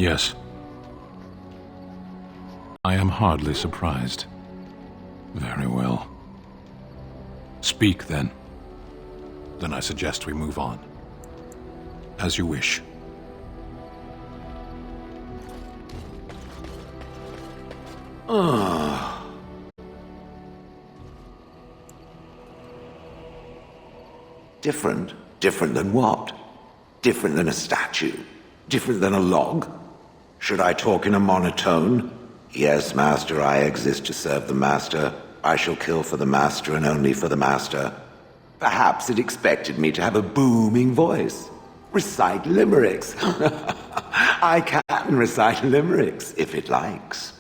Yes. I am hardly surprised. Very well. Speak, then. Then I suggest we move on. As you wish. Different? Different than what? Different than a statue? Different than a log? Should I talk in a monotone? Yes, Master, I exist to serve the Master. I shall kill for the Master and only for the Master. Perhaps it expected me to have a booming voice. Recite limericks. I can recite limericks, if it likes.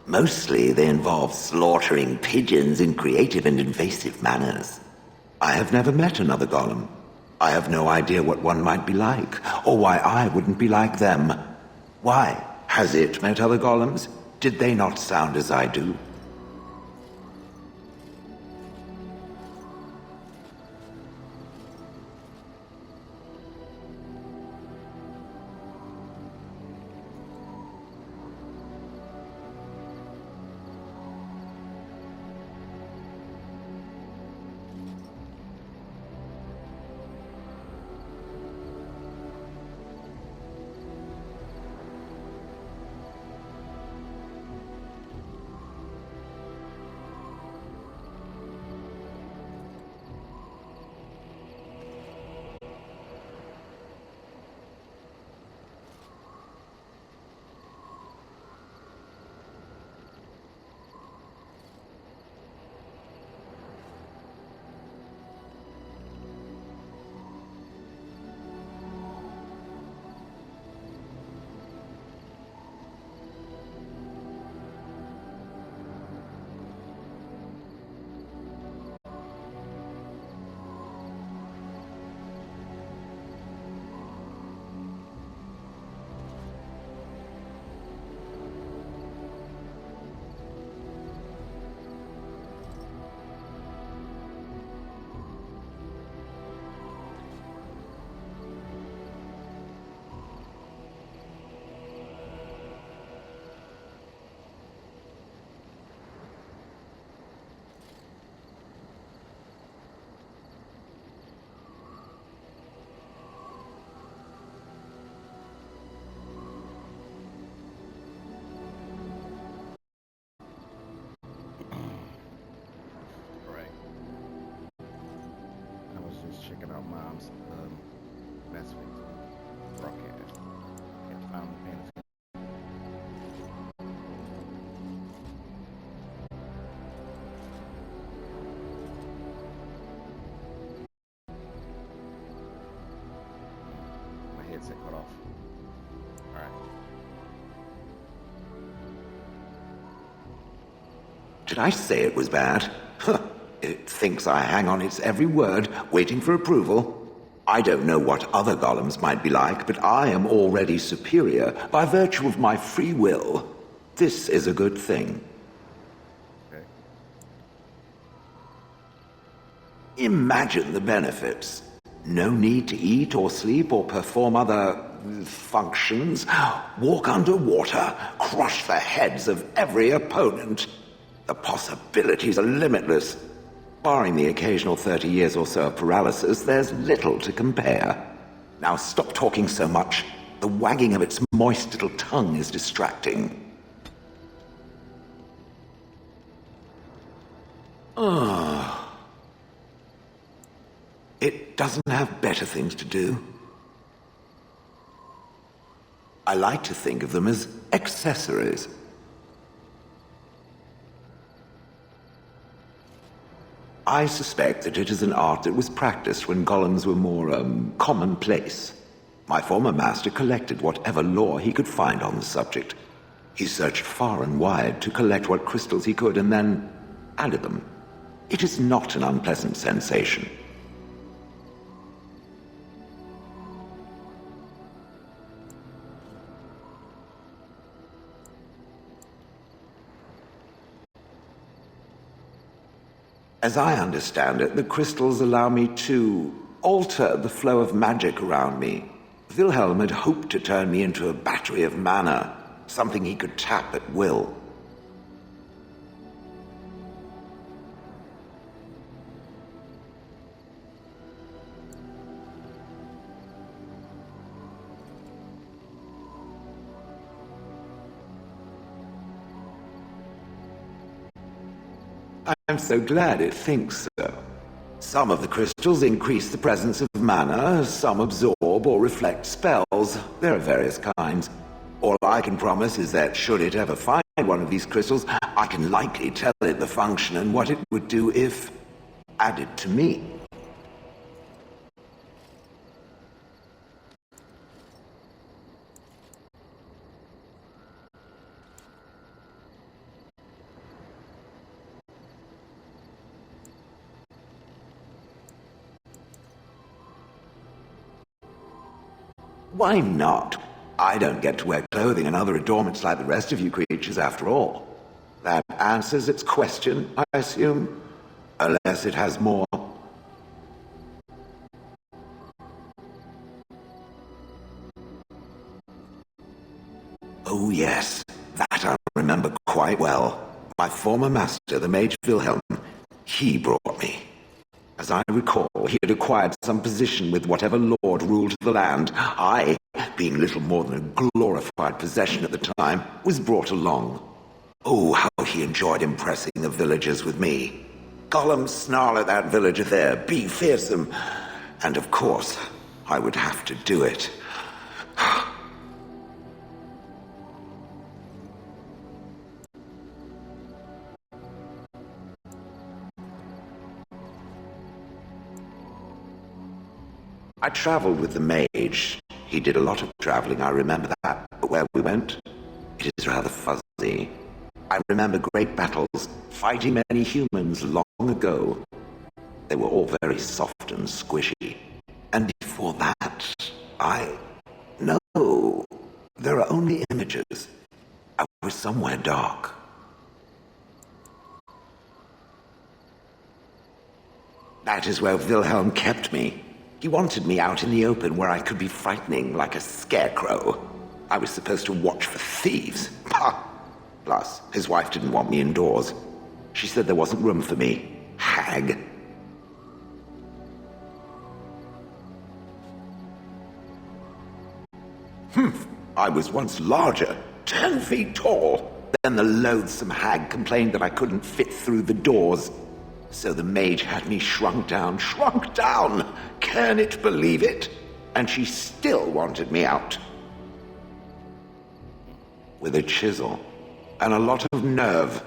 Mostly they involve slaughtering pigeons in creative and invasive manners. I have never met another golem. I have no idea what one might be like, or why I wouldn't be like them. Why? Has it met other golems? Did they not sound as I do? Checking out Mom's last week's broadcast. And finally paying attention. My headset cut off. All right. Did I say it was bad? Huh. It thinks I hang on its every word, waiting for approval. I don't know what other golems might be like, but I am already superior by virtue of my free will. This is a good thing. Okay. Imagine the benefits. No need to eat or sleep or perform other functions. Walk underwater, crush the heads of every opponent. The possibilities are limitless. Barring the occasional 30 years or so of paralysis, there's little to compare. Now stop talking so much. The wagging of its moist little tongue is distracting. It doesn't have better things to do. I like to think of them as accessories. I suspect that it is an art that was practiced when golems were more, commonplace. My former master collected whatever lore he could find on the subject. He searched far and wide to collect what crystals he could and then added them. It is not an unpleasant sensation. As I understand it, the crystals allow me to alter the flow of magic around me. Wilhelm had hoped to turn me into a battery of mana, something he could tap at will. I'm so glad it thinks so. Some of the crystals increase the presence of mana, some absorb or reflect spells. There are various kinds. All I can promise is that should it ever find one of these crystals, I can likely tell it the function and what it would do if added to me. Why not? I don't get to wear clothing and other adornments like the rest of you creatures, after all. That answers its question, I assume? Unless it has more. Oh yes, that I remember quite well. My former master, the Mage Wilhelm, he brought me. As I recall, he had acquired some position with whatever lord ruled the land. I, being little more than a glorified possession at the time, was brought along. Oh, how he enjoyed impressing the villagers with me. Gollum snarl at that villager there, be fearsome. And of course, I would have to do it. I traveled with the mage. He did a lot of traveling, I remember that. But where we went, it is rather fuzzy. I remember great battles, fighting many humans long ago. They were all very soft and squishy. And before that, No, there are only images. I was somewhere dark. That is where Wilhelm kept me. He wanted me out in the open where I could be frightening like a scarecrow. I was supposed to watch for thieves. Pah! Plus, his wife didn't want me indoors. She said there wasn't room for me. Hag. I was once larger, 10 feet tall. Then the loathsome hag complained that I couldn't fit through the doors. So the mage had me shrunk down. Can it believe it? And she still wanted me out. With a chisel and a lot of nerve.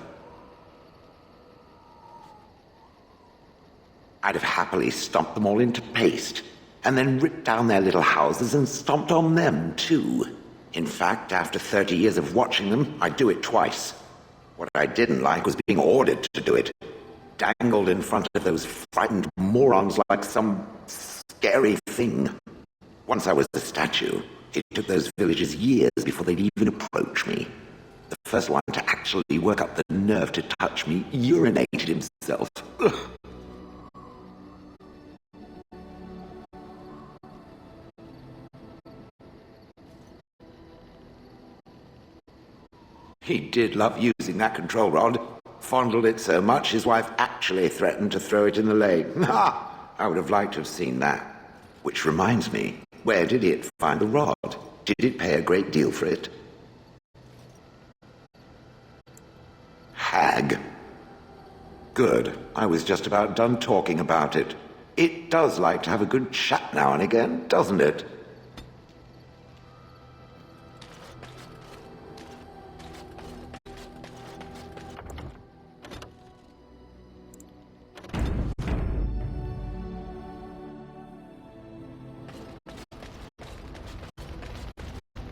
I'd have happily stomped them all into paste, and then ripped down their little houses and stomped on them, too. In fact, after 30 years of watching them, I'd do it twice. What I didn't like was being ordered to do it. Dangled in front of those frightened morons like some scary thing. Once I was a statue, it took those villagers years before they'd even approach me. The first one to actually work up the nerve to touch me urinated himself. Ugh. He did love using that control rod. Fondled it so much, his wife actually threatened to throw it in the lake. Ha! I would have liked to have seen that. Which reminds me, where did it find the rod? Did it pay a great deal for it? Hag. Good. I was just about done talking about it. It does like to have a good chat now and again, doesn't it?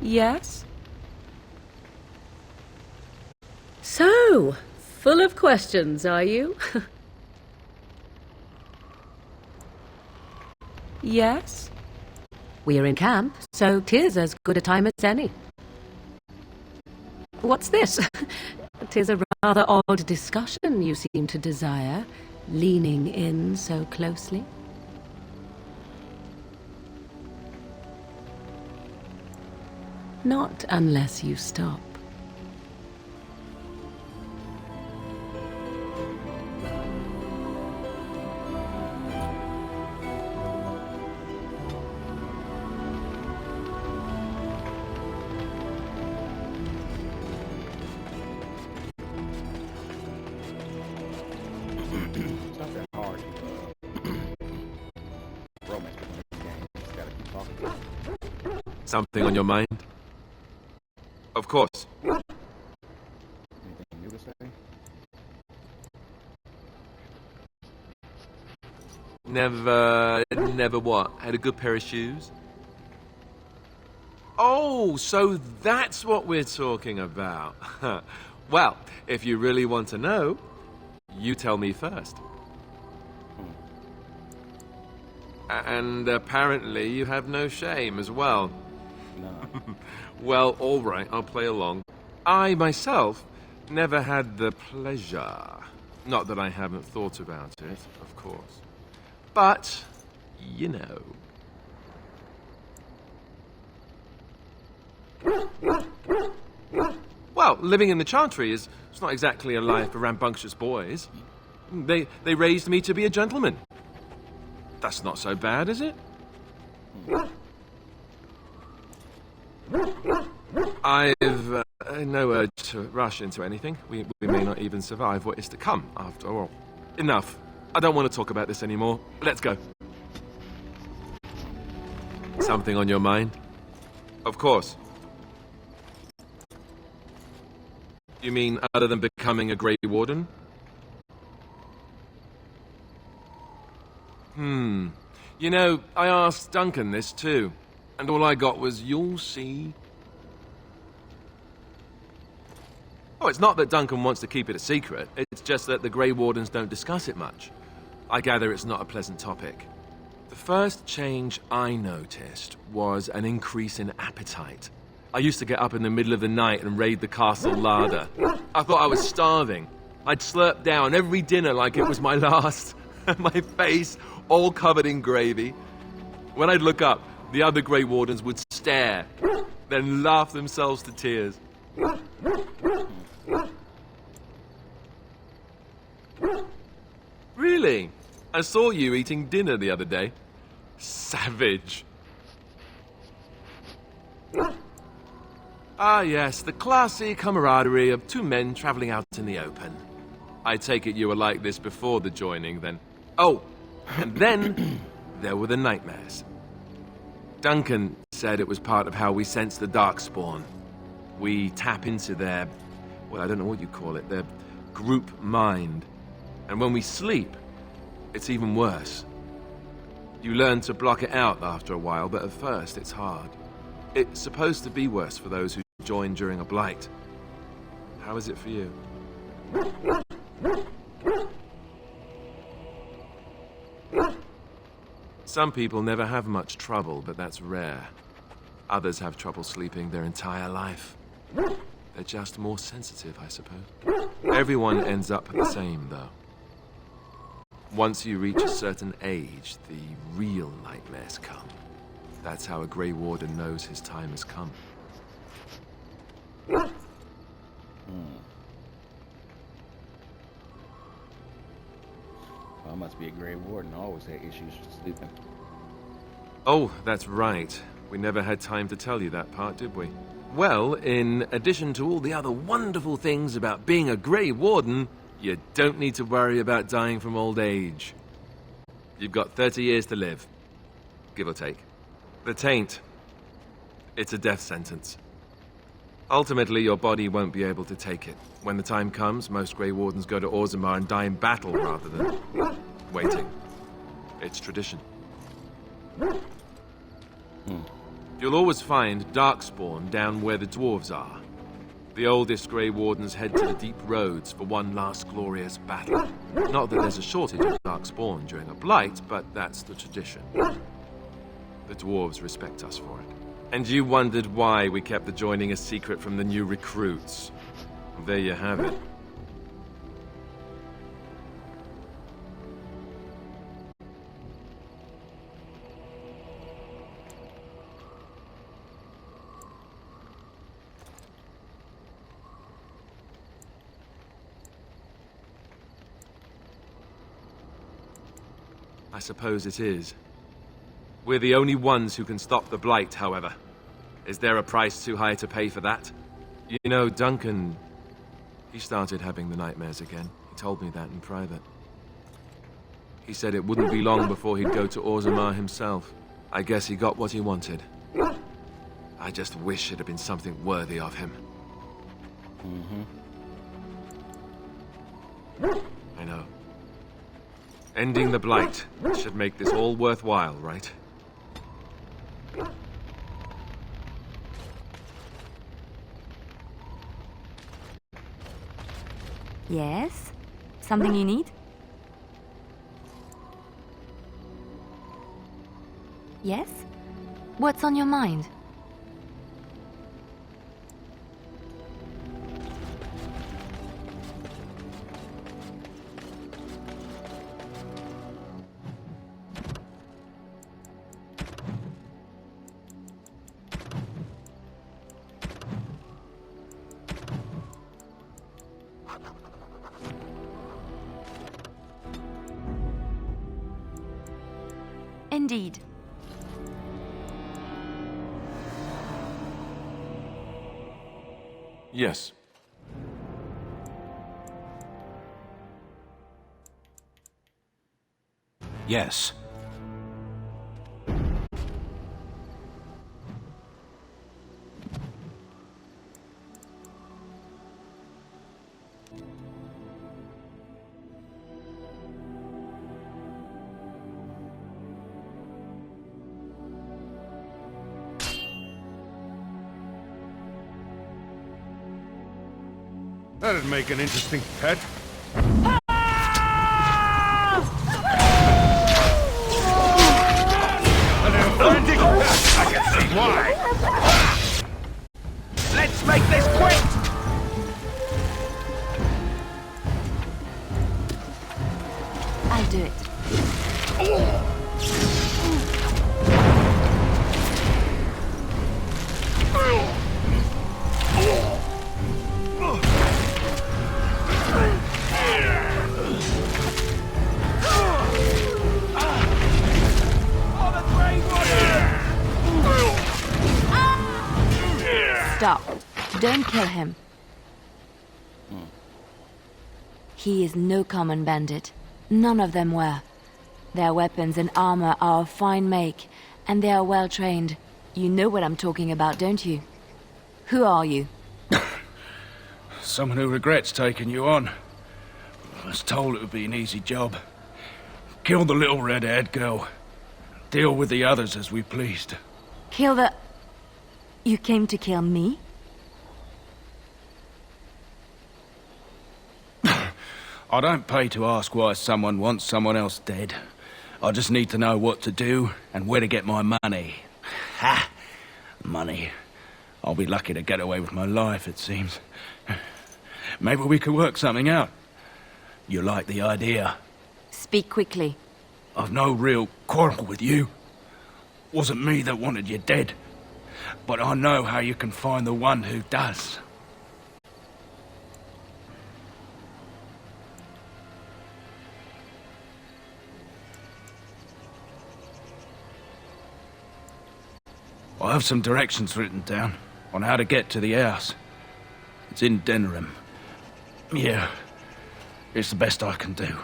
Yes? So, full of questions, are you? Yes? We're in camp, so 'tis as good a time as any. What's this? 'Tis a rather odd discussion you seem to desire. leaning in so closely? Not unless you stop. It's not that hard to romance people in this game. You just gotta keep talking to them. Something on your mind? Of course. Anything new to say? Never what? Had a good pair of shoes? Oh, so that's what we're talking about. Well, if you really want to know, you tell me first. And apparently you have no shame as well. No. Well, all right, I'll play along. I myself never had the pleasure. Not that I haven't thought about it, of course. But, you know. Well, living in the Chantry is it's not exactly a life for rambunctious boys. They raised me to be a gentleman. That's not so bad, is it? I've no urge to rush into anything. We may not even survive what is to come, after all. Enough. I don't want to talk about this anymore. Let's go. Something on your mind? Of course. You mean other than becoming a Grey Warden? You know, I asked Duncan this too, and all I got was, "You'll see." Oh, it's not that Duncan wants to keep it a secret. It's just that the Grey Wardens don't discuss it much. I gather it's not a pleasant topic. The first change I noticed was an increase in appetite. I used to get up in the middle of the night and raid the castle larder. I thought I was starving. I'd slurp down every dinner like it was my last. My face all covered in gravy. When I'd look up, the other Grey Wardens would stare, then laugh themselves to tears. Really? I saw you eating dinner the other day. Savage. Ah, yes, the classy camaraderie of two men traveling out in the open. I take it you were like this before the joining, then. Oh, and then there were the nightmares. Duncan said it was part of how we sense the Darkspawn. We tap into their, well, I don't know what you call it, their group mind. And when we sleep, it's even worse. You learn to block it out after a while, but at first it's hard. It's supposed to be worse for those who join during a blight. How is it for you? Some people never have much trouble, but that's rare. Others have trouble sleeping their entire life. They're just more sensitive, I suppose. Everyone ends up the same, though. Once you reach a certain age, the real nightmares come. That's how a Grey Warden knows his time has come. I must be a Grey Warden. I always had issues with sleeping. Oh, that's right. We never had time to tell you that part, did we? Well, in addition to all the other wonderful things about being a Grey Warden, you don't need to worry about dying from old age. You've got 30 years to live, give or take. The Taint. It's a death sentence. Ultimately, your body won't be able to take it. When the time comes, most Grey Wardens go to Orzammar and die in battle rather than waiting. It's tradition. You'll always find Darkspawn down where the dwarves are. The oldest Grey Wardens head to the deep roads for one last glorious battle. Not that there's a shortage of Darkspawn during a blight, but that's the tradition. The dwarves respect us for it. And you wondered why we kept the joining a secret from the new recruits. There you have it. I suppose it is. We're the only ones who can stop the Blight, however. Is there a price too high to pay for that? You know, Duncan... He started having the nightmares again. He told me that in private. He said it wouldn't be long before he'd go to Orzammar himself. I guess he got what he wanted. I just wish it had been something worthy of him. I know. Ending the Blight should make this all worthwhile, right? Yes? Something you need? Yes? What's on your mind? Indeed. Yes. Yes. That'd make an interesting pet. I can see why. Let's make this quick! I'll do it. Stop. Don't kill him. He is no common bandit. None of them were. Their weapons and armor are of fine make, and they are well trained. You know what I'm talking about, don't you? Who are you? Someone who regrets taking you on. I was told it would be an easy job. Kill the little red-haired girl. Deal with the others as we pleased. Kill the... You came to kill me? I don't pay to ask why someone wants someone else dead. I just need to know what to do and where to get my money. Ha! Money. I'll be lucky to get away with my life, it seems. Maybe we could work something out. You like the idea? Speak quickly. I've no real quarrel with you. Wasn't me that wanted you dead. But I know how you can find the one who does. I have some directions written down on how to get to the house. It's in Denerim. Yeah, it's the best I can do.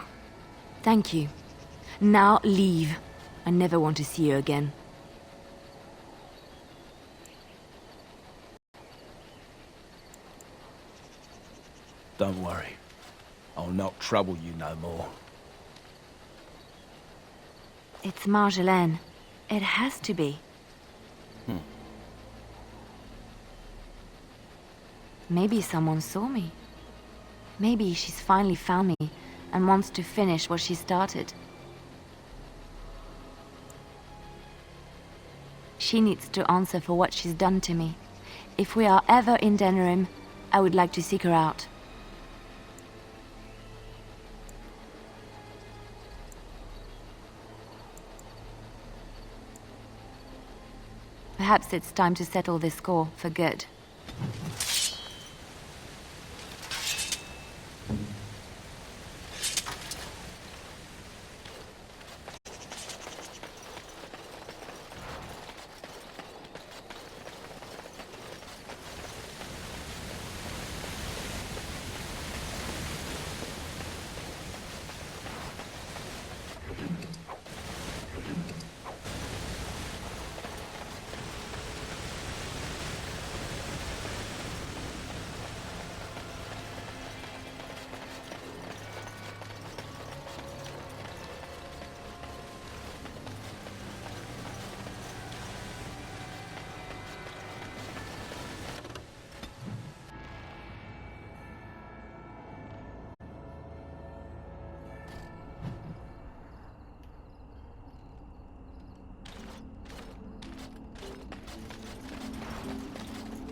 Thank you. Now leave. I never want to see you again. Don't worry. I'll not trouble you no more. It's Marjolaine. It has to be. Maybe someone saw me. Maybe she's finally found me and wants to finish what she started. She needs to answer for what she's done to me. If we are ever in Denerim, I would like to seek her out. Perhaps it's time to settle this score for good.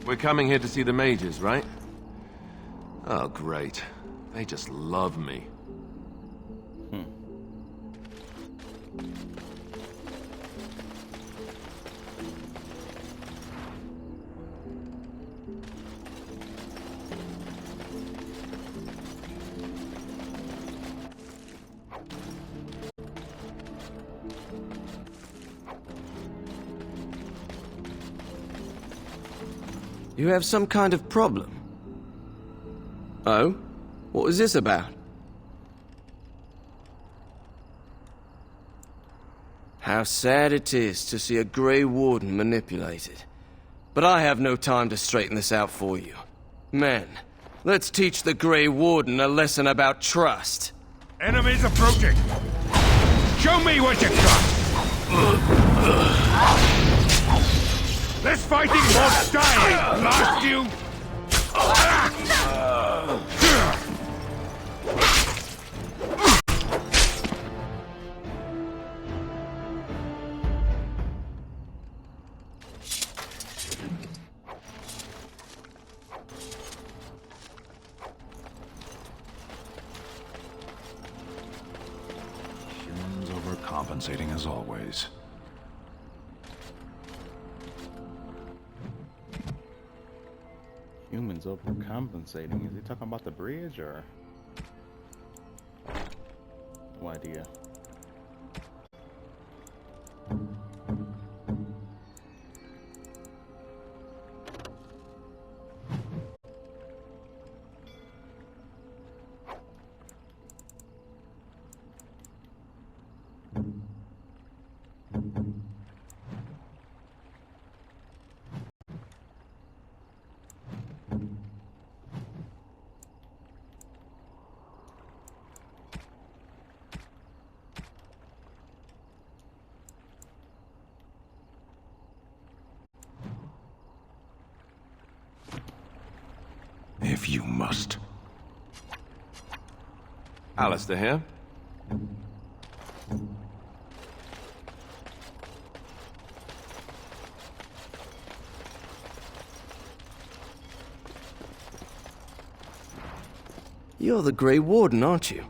We're coming here to see the mages, right? Oh, great. They just love me. You have some kind of problem? Oh? What was this about? How sad it is to see a Grey Warden manipulated. But I have no time to straighten this out for you. Men, let's teach the Grey Warden a lesson about trust. Enemies approaching! Show me what you got! This fighting won't die, blast you! Humans overcompensating as always. Humans overcompensating. Is he talking about the bridge or? No idea. If you must. Alistair here. You're the Grey Warden, aren't you?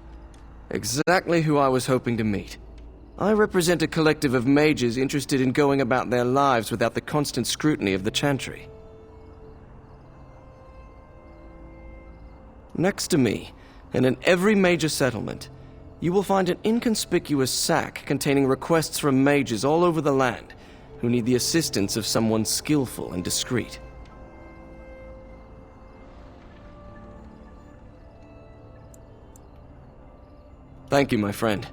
Exactly who I was hoping to meet. I represent a collective of mages interested in going about their lives without the constant scrutiny of the Chantry. Next to me, and in every major settlement, you will find an inconspicuous sack containing requests from mages all over the land who need the assistance of someone skillful and discreet. Thank you, my friend.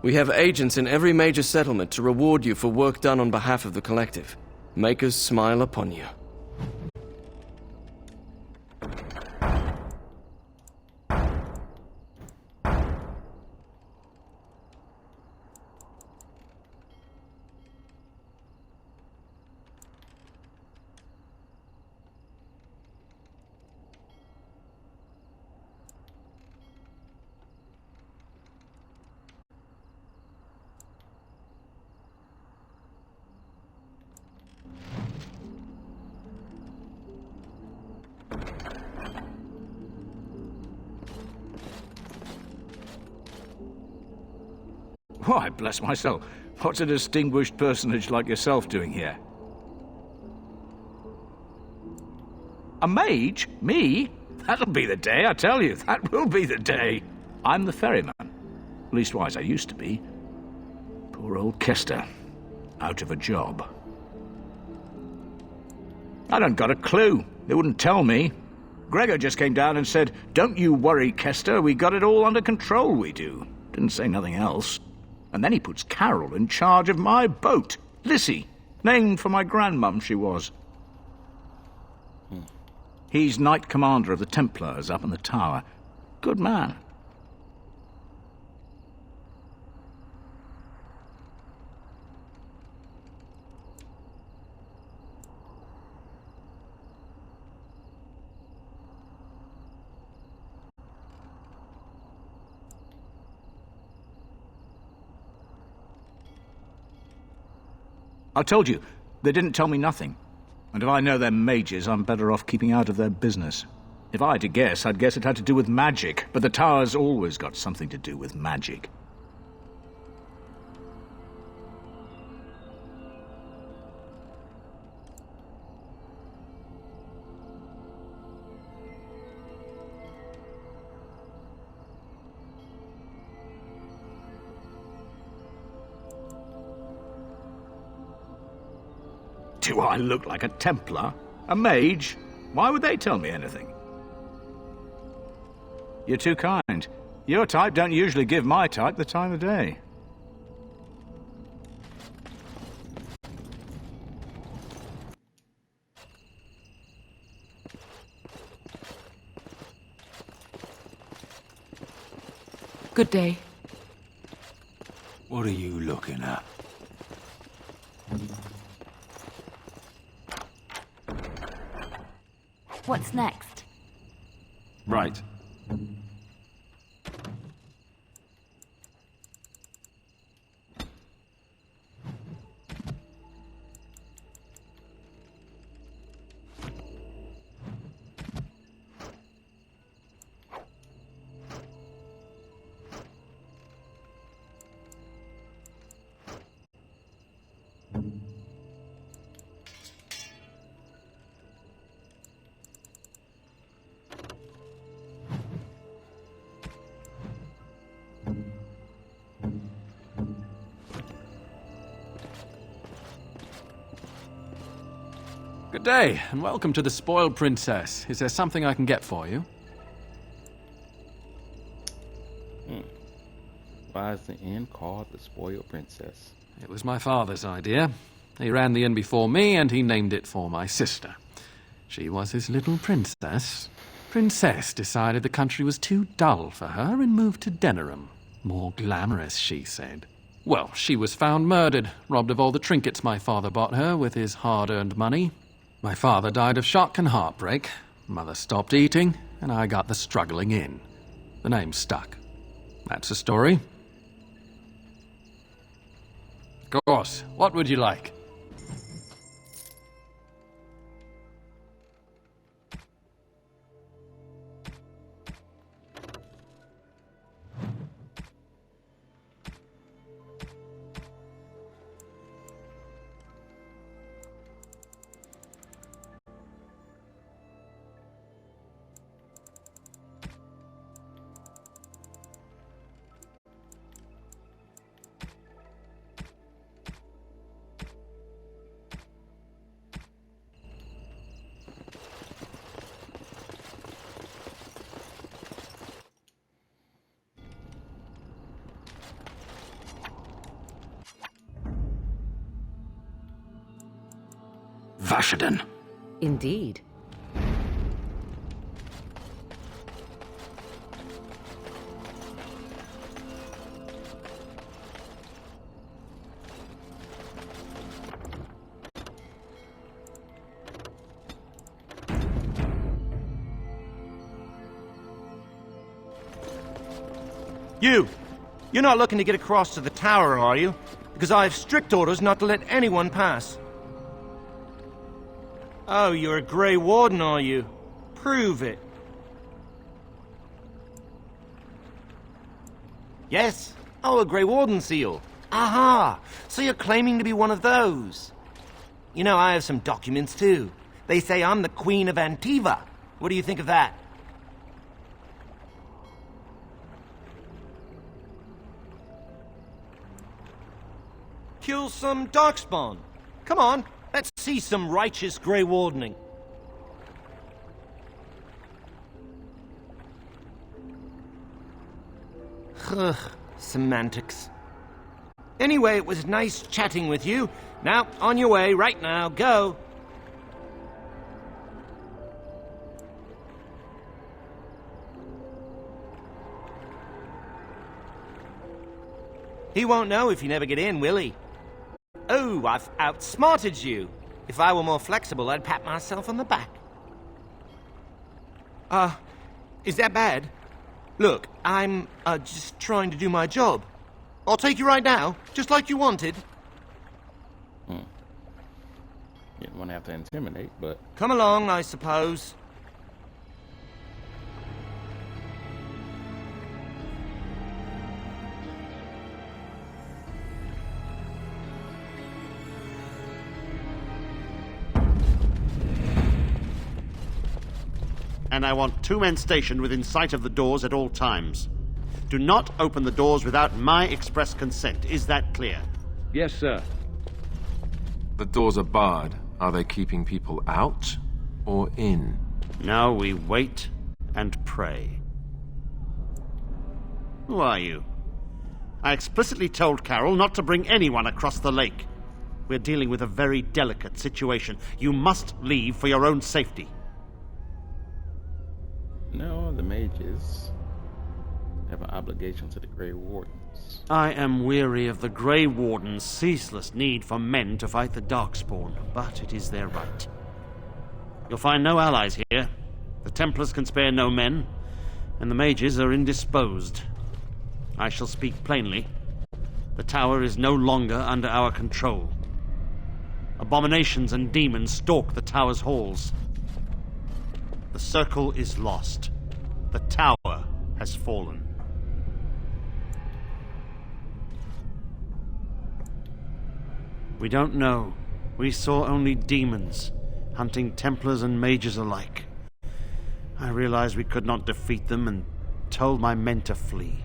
We have agents in every major settlement to reward you for work done on behalf of the collective. Make us smile upon you. Why, bless my soul, what's a distinguished personage like yourself doing here? A mage? Me? That'll be the day, I tell you. That will be the day. I'm the ferryman. Leastwise, I used to be. Poor old Kester. Out of a job. I don't got a clue. They wouldn't tell me. Gregor just came down and said, "Don't you worry, Kester. We got it all under control, we do." Didn't say nothing else. And then he puts Carol in charge of my boat. Lissy. Named for my grandmum, she was. He's Knight Commander of the Templars up in the tower. Good man. I told you, they didn't tell me nothing. And if I know they're mages, I'm better off keeping out of their business. If I had to guess, I'd guess it had to do with magic, but the tower's always got something to do with magic. Do I look like a Templar? A mage? Why would they tell me anything? You're too kind. Your type don't usually give my type the time of day. Good day. What are you looking at? What's next? Right. Good day, and welcome to the Spoiled Princess. Is there something I can get for you? Why is the inn called the Spoiled Princess? It was my father's idea. He ran the inn before me, and he named it for my sister. She was his little princess. Princess decided the country was too dull for her and moved to Denerim. More glamorous, she said. Well, she was found murdered, robbed of all the trinkets my father bought her with his hard-earned money. My father died of shock and heartbreak. Mother stopped eating, and I got the struggling inn. The name stuck. That's the story. Of course. What would you like? Vashaden. Indeed. You're not looking to get across to the tower, are you? Because I have strict orders not to let anyone pass. Oh, you're a Grey Warden, are you? Prove it. Yes? Oh, a Grey Warden seal. Aha! So you're claiming to be one of those. You know, I have some documents, too. They say I'm the Queen of Antiva. What do you think of that? Kill some Darkspawn. Come on, let's see some righteous Grey Wardening. Ugh, semantics. Anyway, it was nice chatting with you. Now, on your way, right now, go. He won't know if you never get in, will he? Oh, I've outsmarted you. If I were more flexible, I'd pat myself on the back. Is that bad? Look, I'm, just trying to do my job. I'll take you right now, just like you wanted. You don't want to have to intimidate, but Come along, I suppose. And I want 2 men stationed within sight of the doors at all times. Do not open the doors without my express consent. Is that clear? Yes, sir. The doors are barred. Are they keeping people out or in? Now we wait and pray. Who are you? I explicitly told Carol not to bring anyone across the lake. We're dealing with a very delicate situation. You must leave for your own safety. no, the mages have an obligation to the Grey Wardens. I am weary of the Grey Warden's ceaseless need for men to fight the Darkspawn, but it is their right. You'll find no allies here. The Templars can spare no men, and the mages are indisposed. I shall speak plainly. The tower is no longer under our control. Abominations and demons stalk the tower's halls. The circle is lost. The tower has fallen. We don't know. We saw only demons, hunting Templars and mages alike. I realized we could not defeat them and told my men to flee.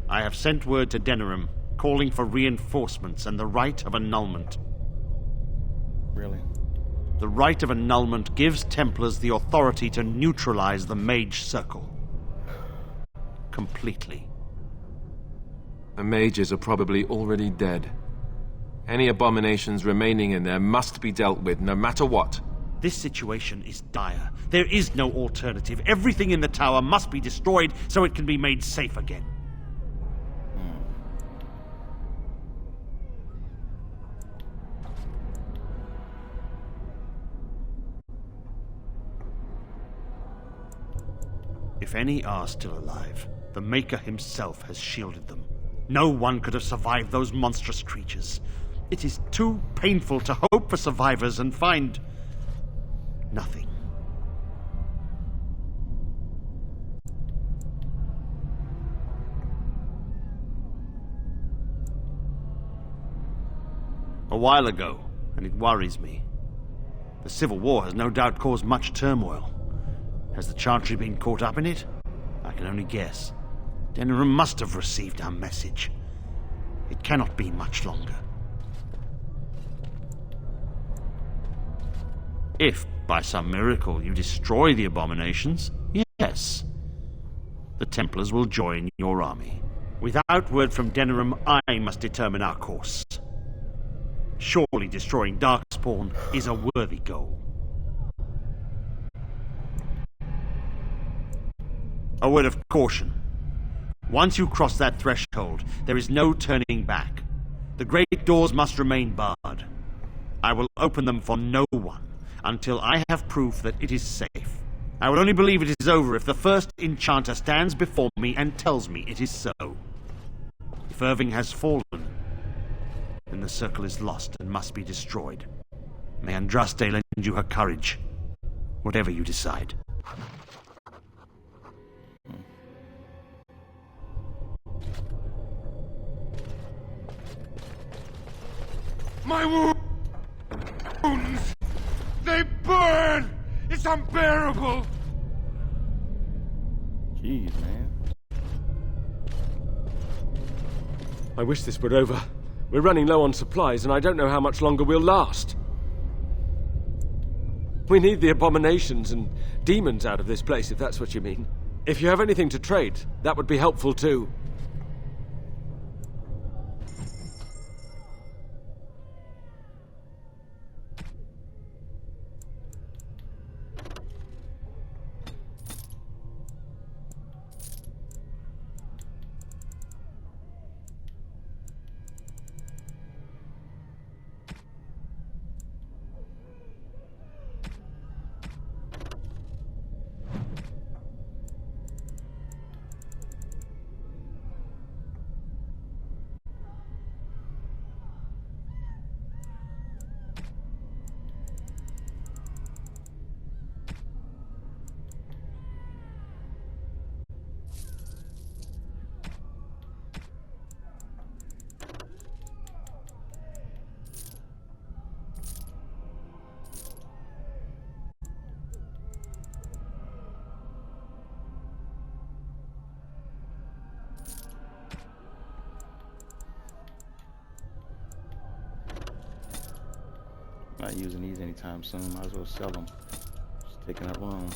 I have sent word to Denerim, calling for reinforcements and the right of annulment. Really? The right of annulment gives Templars the authority to neutralize the Mage Circle. Completely. The mages are probably already dead. Any abominations remaining in there must be dealt with, no matter what. This situation is dire. There is no alternative. Everything in the tower must be destroyed so it can be made safe again. If any are still alive, the Maker himself has shielded them. No one could have survived those monstrous creatures. It is too painful to hope for survivors and find nothing. A while ago, and it worries me. The Civil War has no doubt caused much turmoil. Has the Chantry been caught up in it? I can only guess. Denerim must have received our message. It cannot be much longer. If, by some miracle, you destroy the abominations, yes, the Templars will join your army. Without word from Denerim, I must determine our course. Surely destroying Darkspawn is a worthy goal. A word of caution. Once you cross that threshold, there is no turning back. The great doors must remain barred. I will open them for no one until I have proof that it is safe. I will only believe it is over if the first enchanter stands before me and tells me it is so. If Irving has fallen, then the circle is lost and must be destroyed. May Andraste lend you her courage, whatever you decide. My wounds! They burn! It's unbearable! Jeez, man. I wish this were over. We're running low on supplies, and I don't know how much longer we'll last. We need the abominations and demons out of this place, if that's what you mean. If you have anything to trade, that would be helpful too. Not using these anytime soon. Might as well sell them. Just taking up long.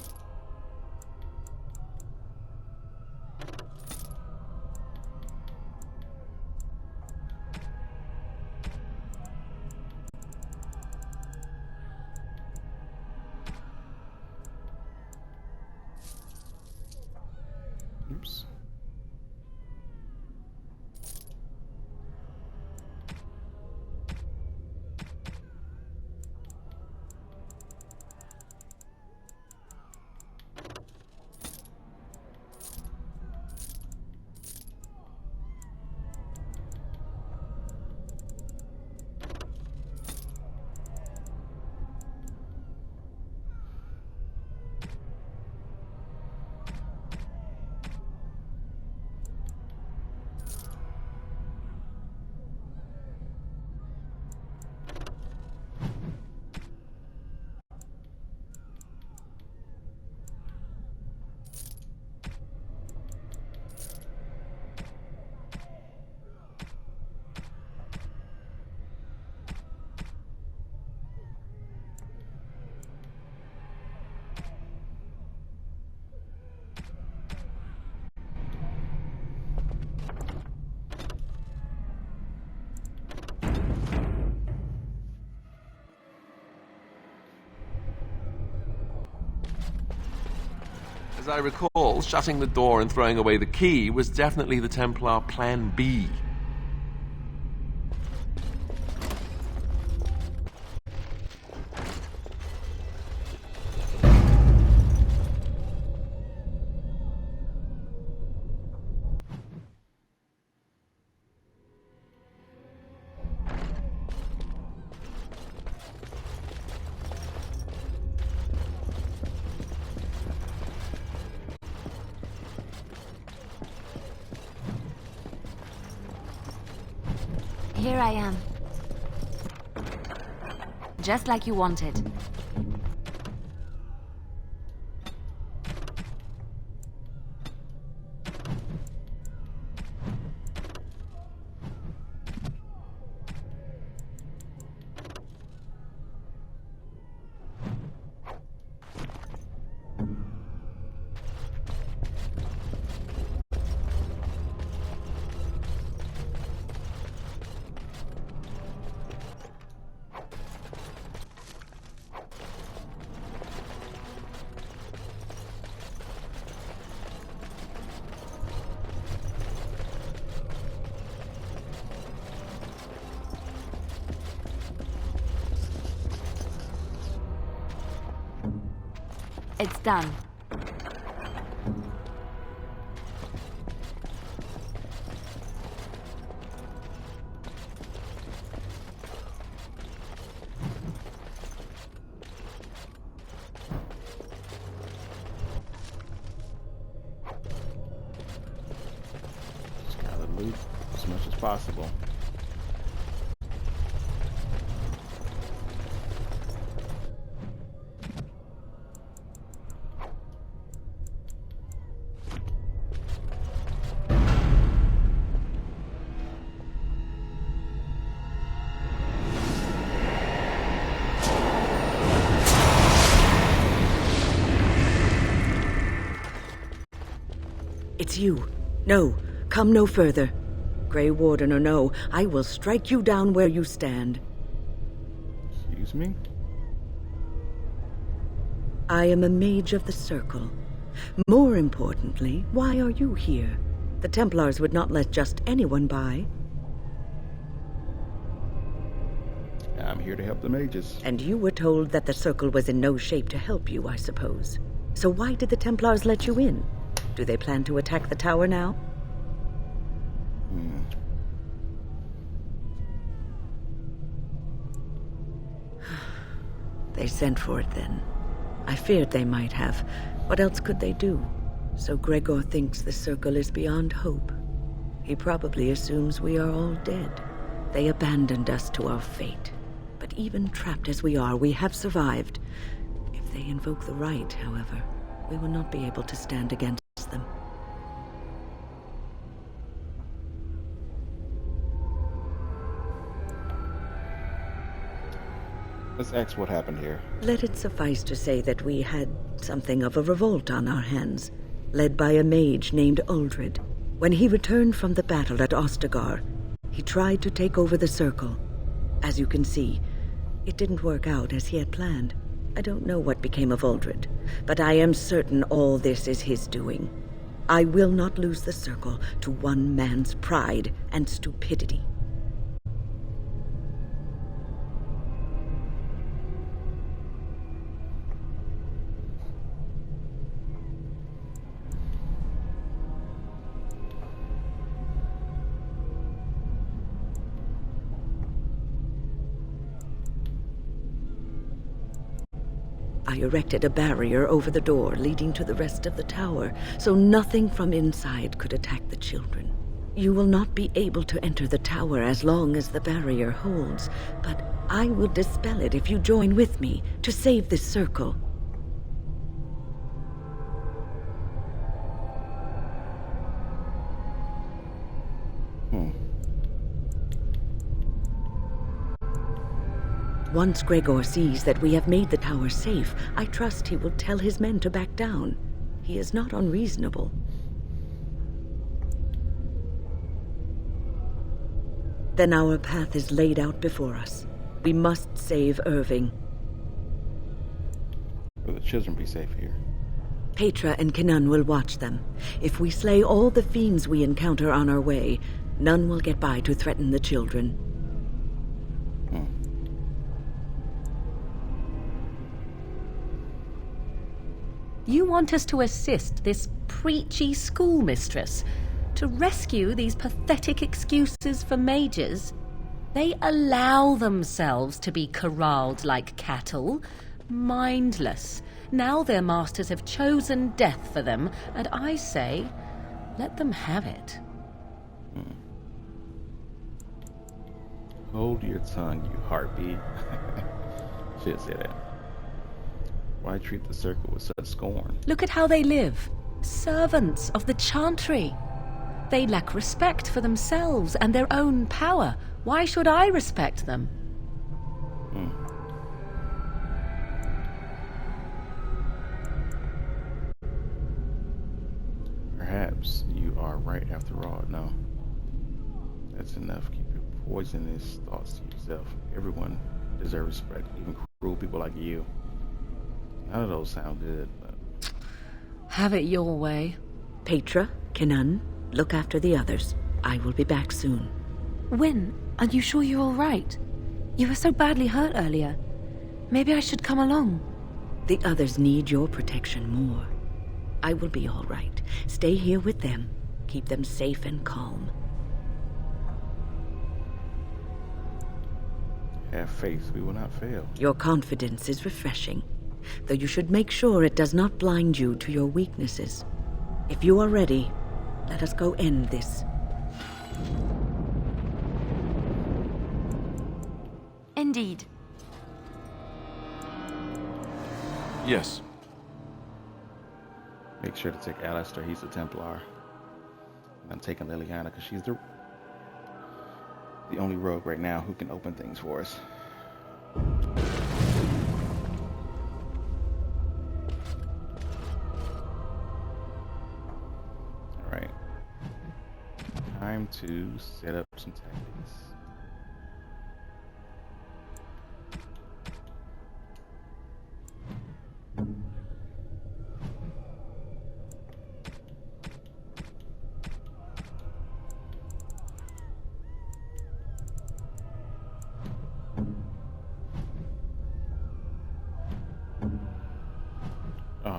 Oops. As I recall, shutting the door and throwing away the key was definitely the Templar Plan B. Here I am. Just like you wanted. It's done. Just gotta loot as much as possible. It's you. No, come no further. Grey Warden or no, I will strike you down where you stand. Excuse me? I am a mage of the Circle. More importantly, why are you here? The Templars would not let just anyone by. I'm here to help the mages. And you were told that the Circle was in no shape to help you, I suppose. So why did the Templars let you in? Do they plan to attack the tower now? They sent for it then. I feared they might have. What else could they do? So Gregor thinks the Circle is beyond hope. He probably assumes we are all dead. They abandoned us to our fate. But even trapped as we are, we have survived. If they invoke the right, however, we will not be able to stand against them. Let's ask what happened here. Let it suffice to say that we had something of a revolt on our hands, led by a mage named Uldred. When he returned from the battle at Ostagar, he tried to take over the Circle. As you can see, it didn't work out as he had planned. I don't know what became of Uldred, but I am certain all this is his doing. I will not lose the Circle to one man's pride and stupidity. I erected a barrier over the door leading to the rest of the tower, so nothing from inside could attack the children. You will not be able to enter the tower as long as the barrier holds, but I will dispel it if you join with me to save this Circle. Once Gregor sees that we have made the tower safe, I trust he will tell his men to back down. He is not unreasonable. Then our path is laid out before us. We must save Irving. Will the children be safe here? Petra and Kenan will watch them. If we slay all the fiends we encounter on our way, none will get by to threaten the children. You want us to assist this preachy schoolmistress to rescue these pathetic excuses for mages? They allow themselves to be corralled like cattle, mindless. Now their masters have chosen death for them, and I say, let them have it. Hold your tongue, you heartbeat. Should say that. Why treat the Circle with such scorn? Look at how they live. Servants of the Chantry. They lack respect for themselves and their own power. Why should I respect them? Perhaps you are right after all. No. That's enough. Keep your poisonous thoughts to yourself. Everyone deserves respect, even cruel people like you. None of those sound good, but... Have it your way. Petra, Kenan, look after the others. I will be back soon. Wyn, are you sure you're all right? You were so badly hurt earlier. Maybe I should come along. The others need your protection more. I will be all right. Stay here with them. Keep them safe and calm. Have faith, we will not fail. Your confidence is refreshing, though you should make sure it does not blind you to your weaknesses. If you are ready, let us go end this. Indeed. Yes. Make sure to take Alistair, he's a Templar. And I'm taking Liliana because she's the only rogue right now who can open things for us. Alright. Time to set up some tactics.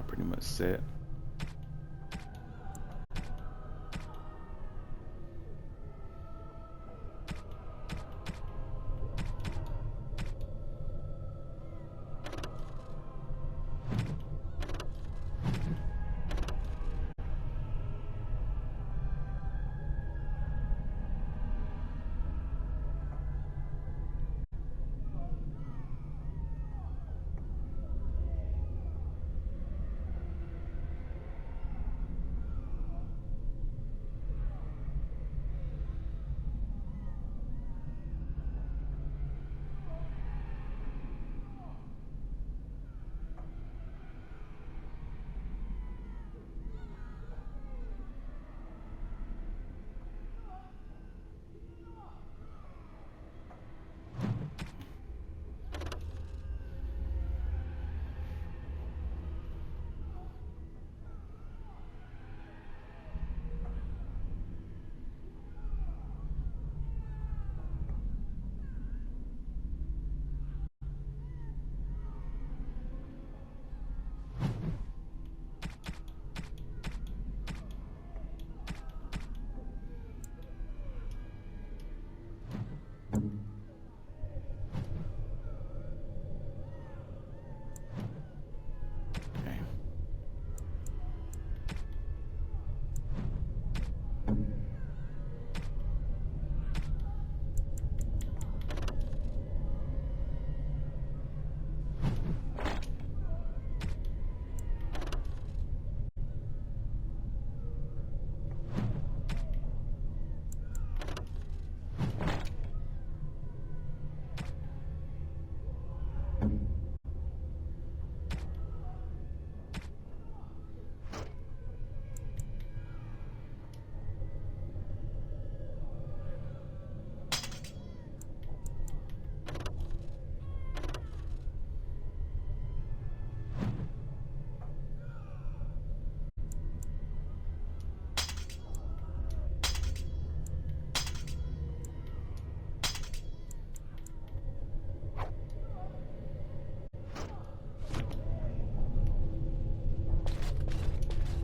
Pretty much set.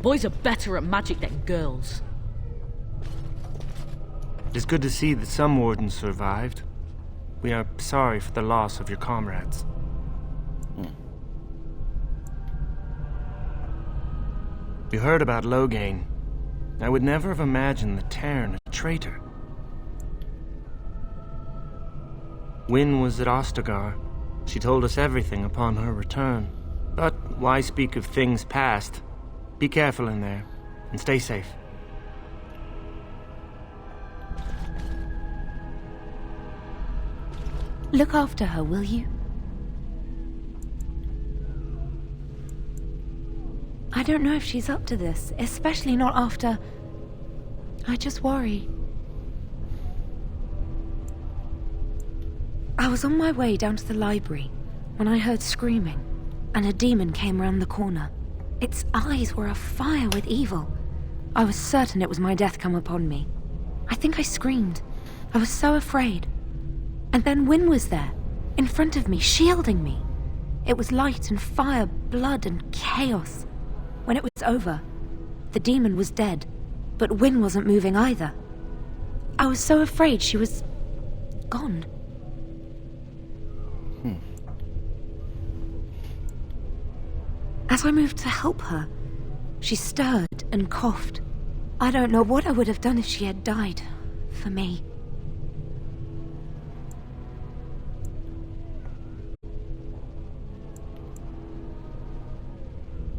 Boys are better at magic than girls. It's good to see that some wardens survived. We are sorry for the loss of your comrades. You heard about Loghain. I would never have imagined the Terran a traitor. Wynne was at Ostagar. She told us everything upon her return. But why speak of things past? Be careful in there, and stay safe. Look after her, will you? I don't know if she's up to this, especially not after... I just worry. I was on my way down to the library when I heard screaming, and a demon came round the corner. Its eyes were afire with evil. I was certain it was my death come upon me. I think I screamed. I was so afraid. And then Wynne was there, in front of me, shielding me. It was light and fire, blood and chaos. When it was over, the demon was dead, but Wynne wasn't moving either. I was so afraid she was... gone. As I moved to help her, she stirred and coughed. I don't know what I would have done if she had died. For me.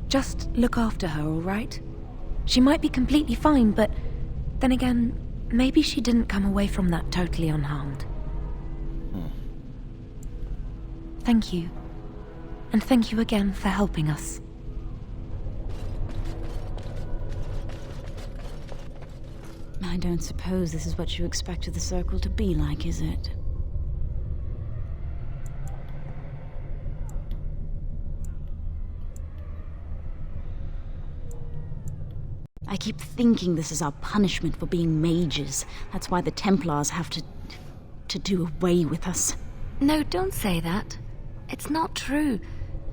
Just look after her, all right? She might be completely fine, but then again, maybe she didn't come away from that totally unharmed. Thank you. And thank you again for helping us. I don't suppose this is what you expected the Circle to be like, is it? I keep thinking this is our punishment for being mages. That's why the Templars have to do away with us. No, don't say that. It's not true.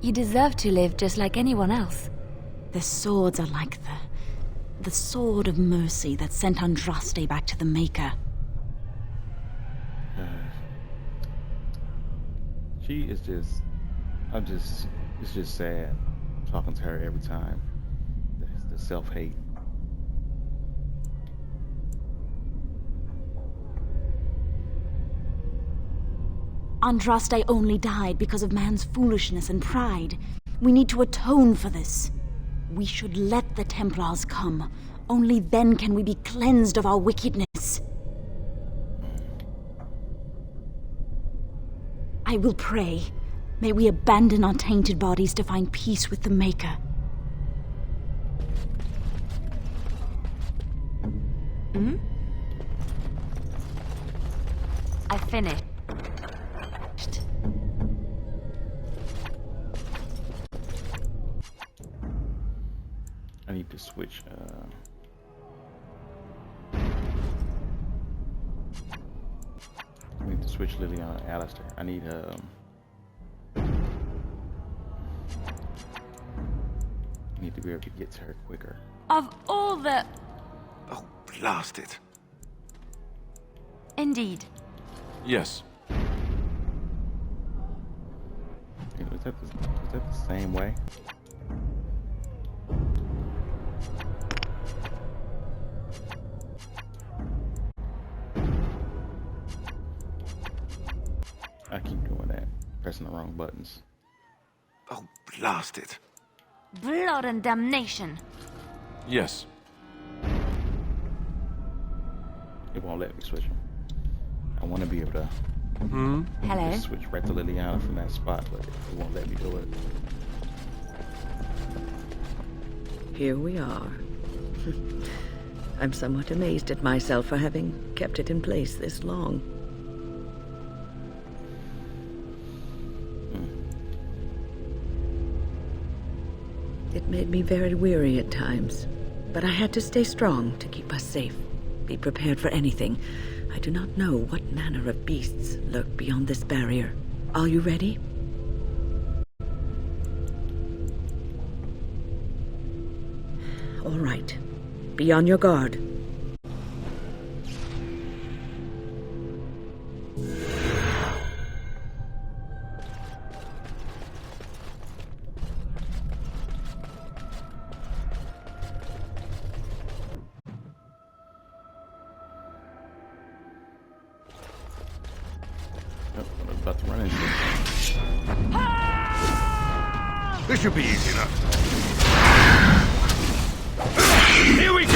You deserve to live just like anyone else. Their swords are like the sword of mercy that sent Andraste back to the Maker. She is just... it's just sad talking to her every time. The self-hate. Andraste only died because of man's foolishness and pride. We need to atone for this. We should let the Templars come. Only then can we be cleansed of our wickedness. I will pray. May we abandon our tainted bodies to find peace with the Maker. I finished. I need to switch, Liliana and Alistair. I need to be able to get to her quicker. Of all the... Oh, blast it. Indeed. Yes. Is that the same way? I keep doing that, pressing the wrong buttons. Oh, blast it. Blood and damnation. Yes. It won't let me switch them. I want to be able to Hello? just switch right to Liliana from that spot, but it won't let me do it. Here we are. I'm somewhat amazed at myself for having kept it in place this long. It made me very weary at times, but I had to stay strong to keep us safe. Be prepared for anything. I do not know what manner of beasts lurk beyond this barrier. Are you ready? All right. Be on your guard. Yep, I'm about to run into it. This should be easy enough. Here we go!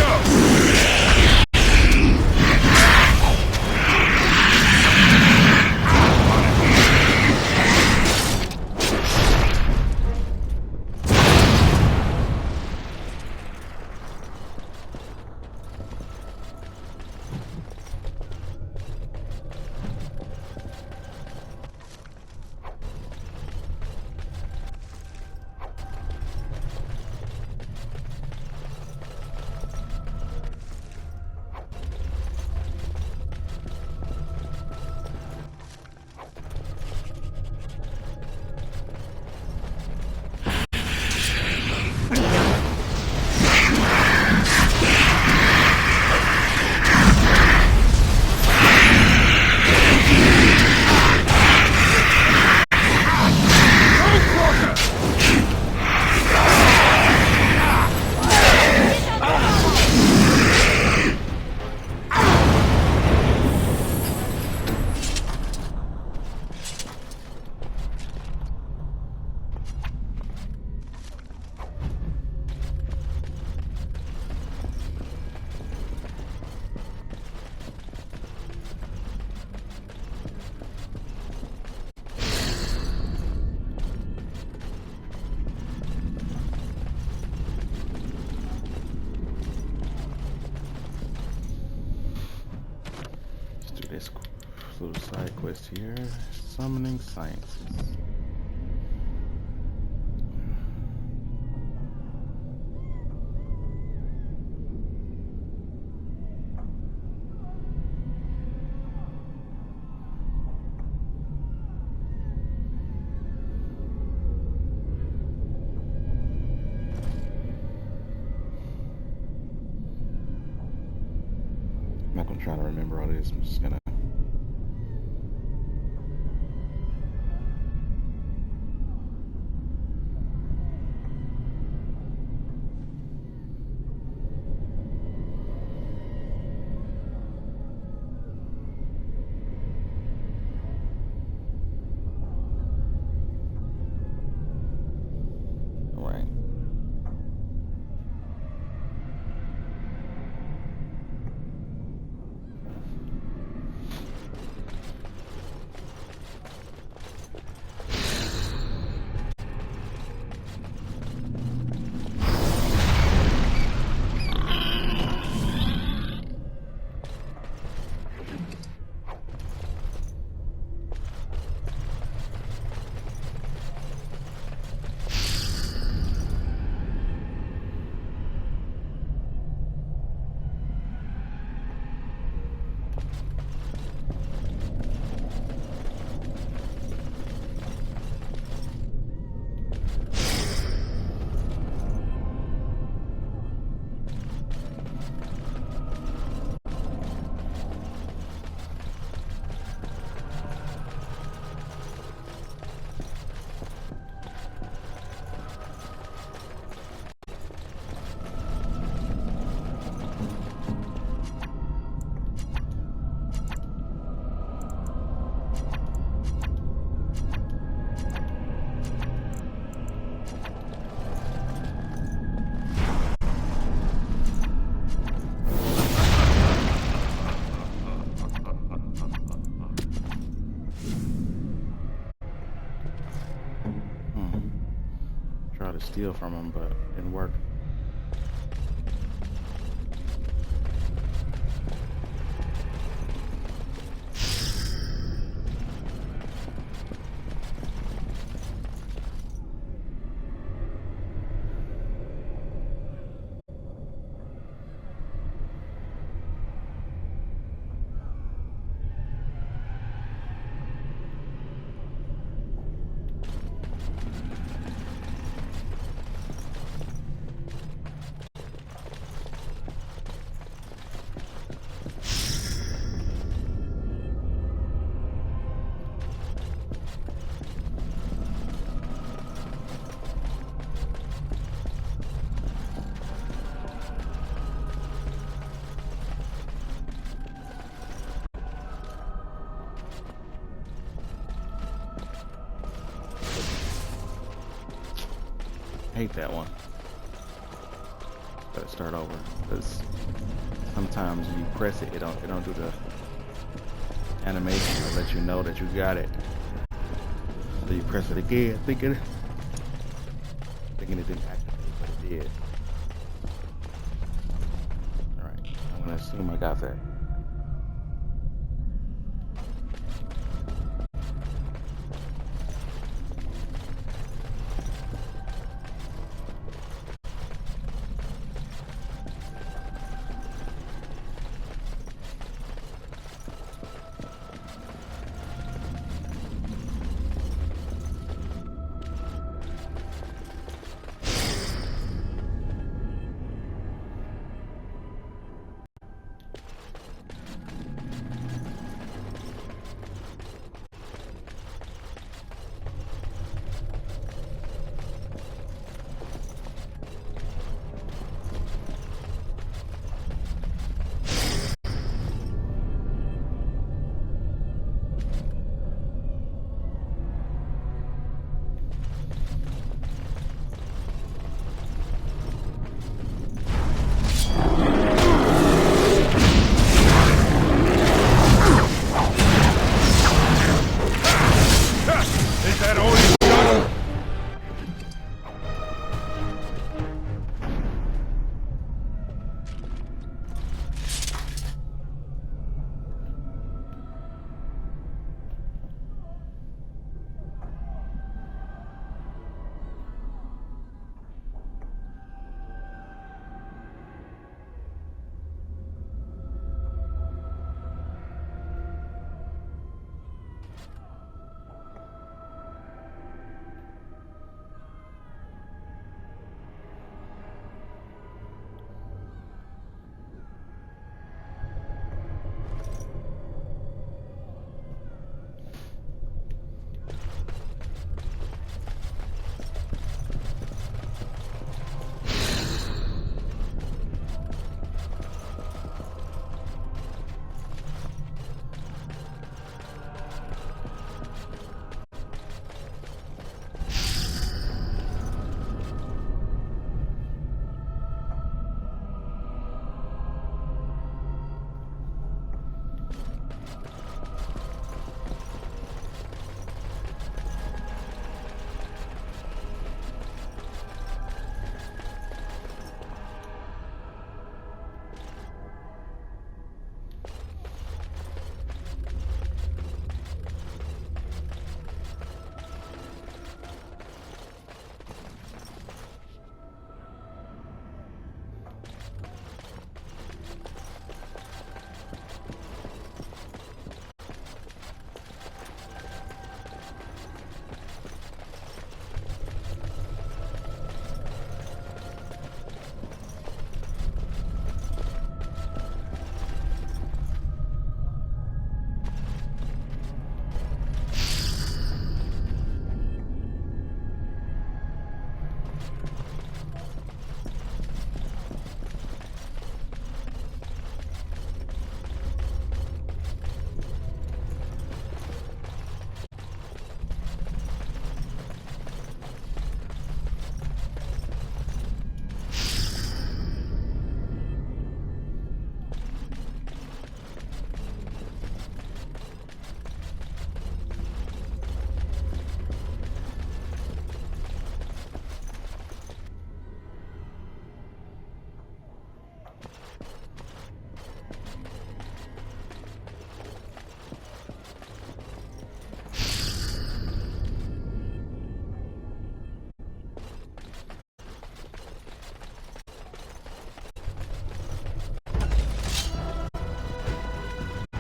This little side quest here, summoning sciences. I'm not gonna try to remember all this. I'm just gonna. Steal from him, but it didn't work. hate that one. Gotta start over, because sometimes when you press it, it don't do the animation to let you know that you got it. So you press it again, thinking it didn't activate, but it did. Alright, I'm gonna assume I got that.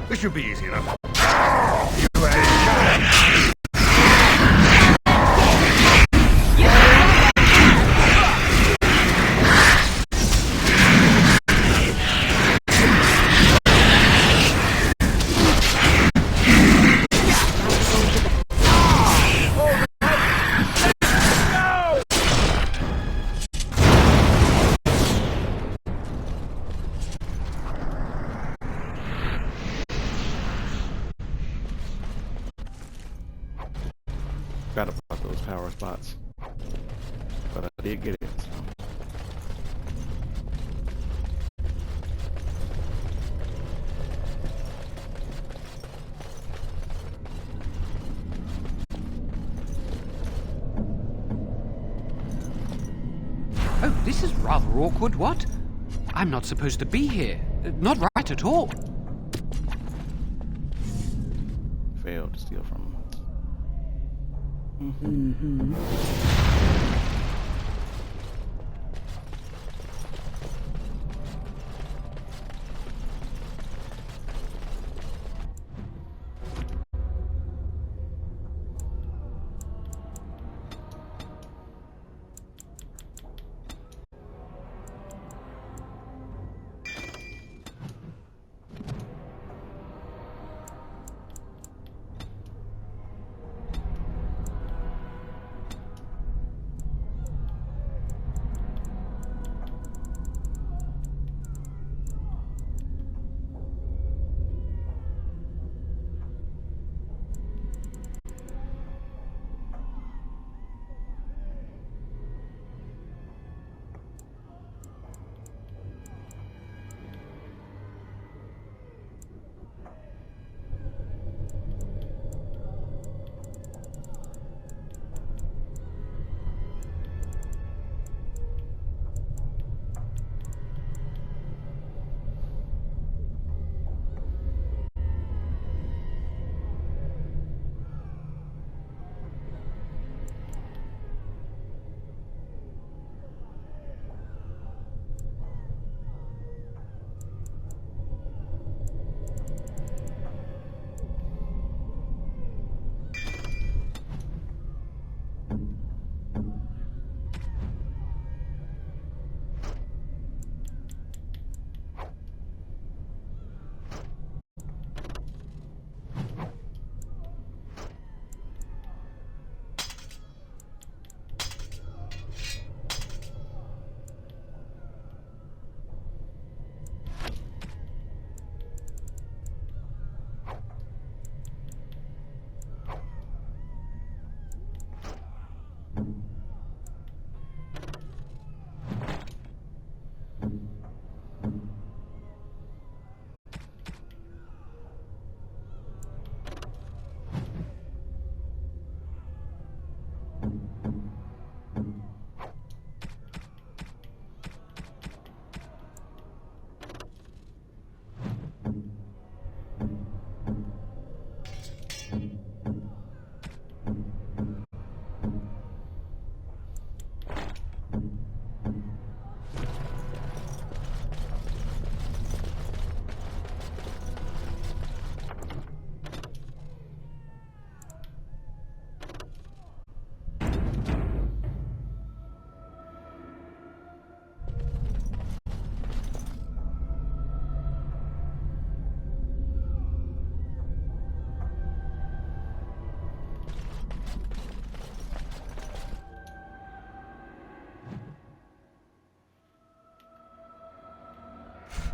This should be easy enough. Forgot about those power spots. But did get it. So. Oh, this is rather awkward, what? I'm not supposed to be here. Not right at all. Failed to steal from him. Mm-hmm.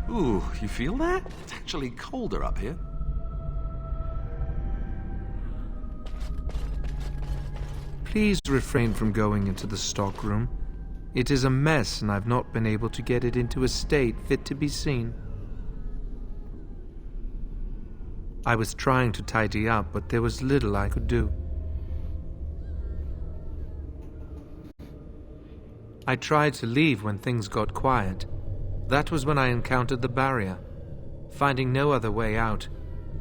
Ooh, you feel that? It's actually colder up here. Please refrain from going into the stockroom. It is a mess, and I've not been able to get it into a state fit to be seen. I was trying to tidy up, but there was little I could do. I tried to leave when things got quiet. That was when I encountered the barrier. Finding no other way out,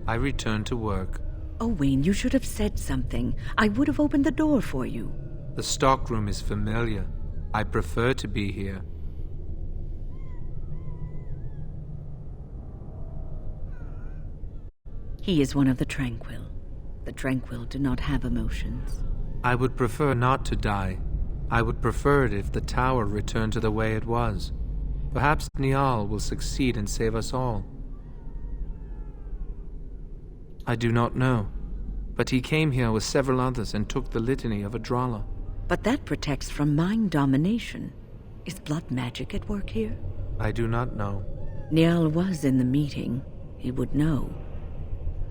I returned to work. Owain, you should have said something. I would have opened the door for you. The stockroom is familiar. I prefer to be here. He is one of the Tranquil. The Tranquil do not have emotions. I would prefer not to die. I would prefer it if the tower returned to the way it was. Perhaps Niall will succeed and save us all. I do not know, but he came here with several others and took the litany of Adralla. But that protects from mind domination. Is blood magic at work here? I do not know. Niall was in the meeting. He would know.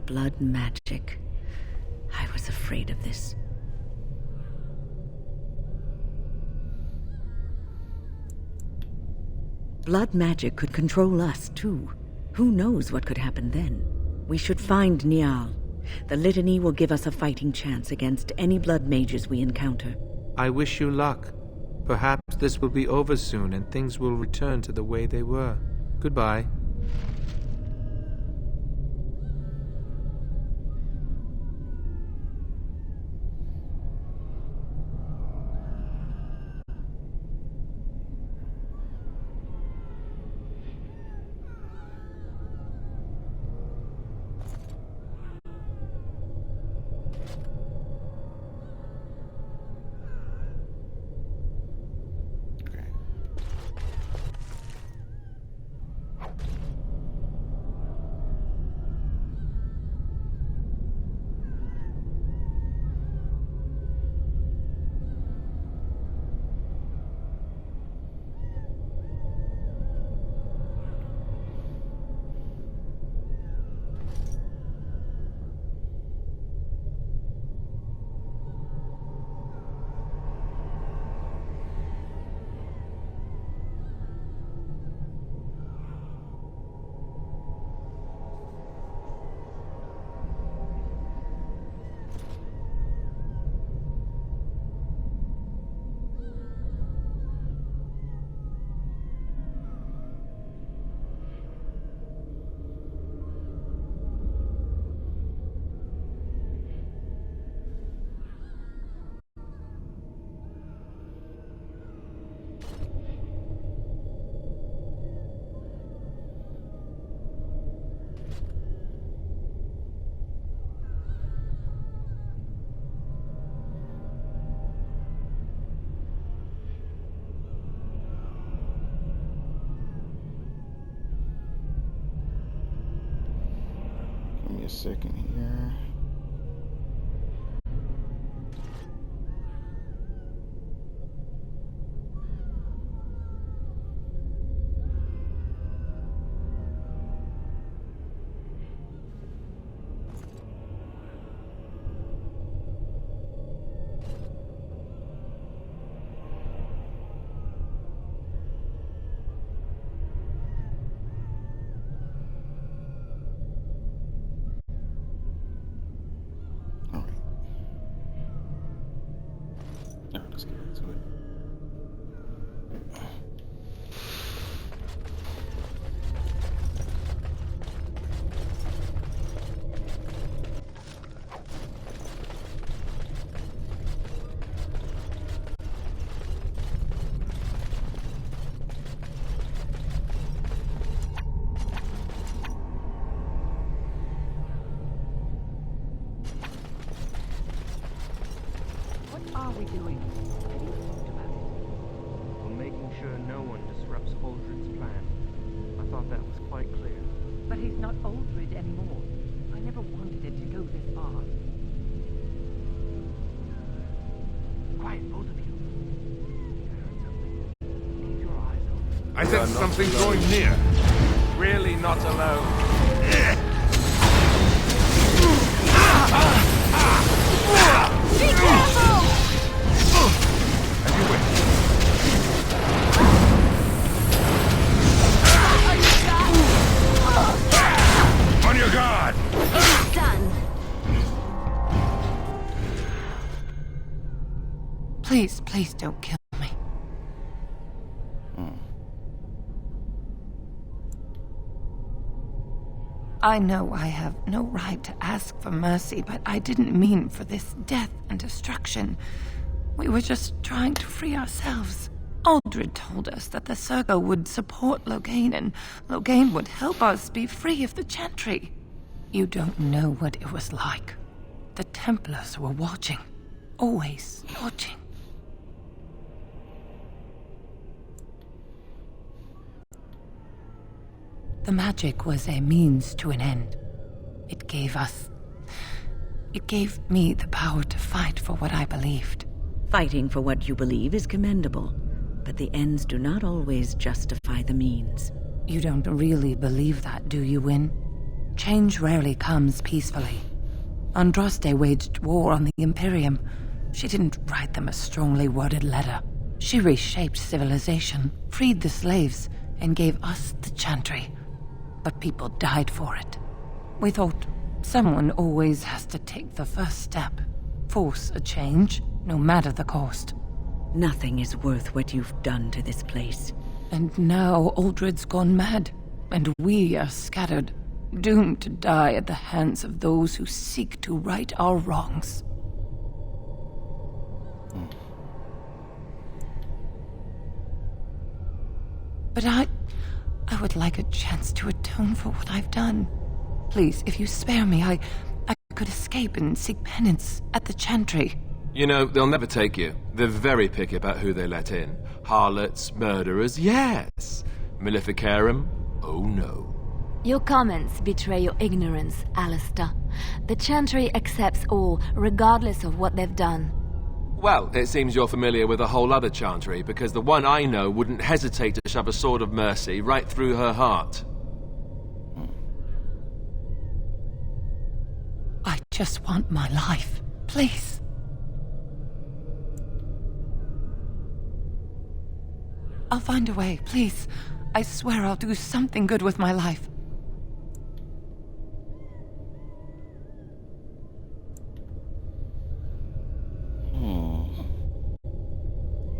Blood magic. I was afraid of this. Blood magic could control us, too. Who knows what could happen then? We should find Niall. The Litany will give us a fighting chance against any blood mages we encounter. I wish you luck. Perhaps this will be over soon and things will return to the way they were. Goodbye. Give me a second here. Let's get into it. What are we doing? We're making sure no one disrupts Aldred's plan. I thought that was quite clear. But he's not Aldred anymore. I never wanted it to go this far. Quiet, both of you. I heard something. Keep your eyes open. I sense something drawing near. Really not alone. Be careful! As you wish. On your guard! It's done. Please, please don't kill me. I know I have no right to ask for mercy, but I didn't mean for this death and destruction. We were just trying to free ourselves. Aldred told us that the Circle would support Loghain, and Loghain would help us be free of the Chantry. You don't know what it was like. The Templars were watching. Always watching. The magic was a means to an end. It gave me the power to fight for what I believed. Fighting for what you believe is commendable, but the ends do not always justify the means. You don't really believe that, do you, Wynne? Change rarely comes peacefully. Andraste waged war on the Imperium. She didn't write them a strongly worded letter. She reshaped civilization, freed the slaves, and gave us the Chantry. But people died for it. We thought someone always has to take the first step. Force a change, no matter the cost. Nothing is worth what you've done to this place. And now Uldred's gone mad, and we are scattered, doomed to die at the hands of those who seek to right our wrongs. But I would like a chance to atone for what I've done. Please, if you spare me, I could escape and seek penance at the Chantry. You know, they'll never take you. They're very picky about who they let in. Harlots, murderers, yes. Maleficarum, oh no. Your comments betray your ignorance, Alistair. The Chantry accepts all, regardless of what they've done. Well, it seems you're familiar with a whole other Chantry, because the one I know wouldn't hesitate to shove a sword of mercy right through her heart. I just want my life, please. I'll find a way, please. I swear I'll do something good with my life.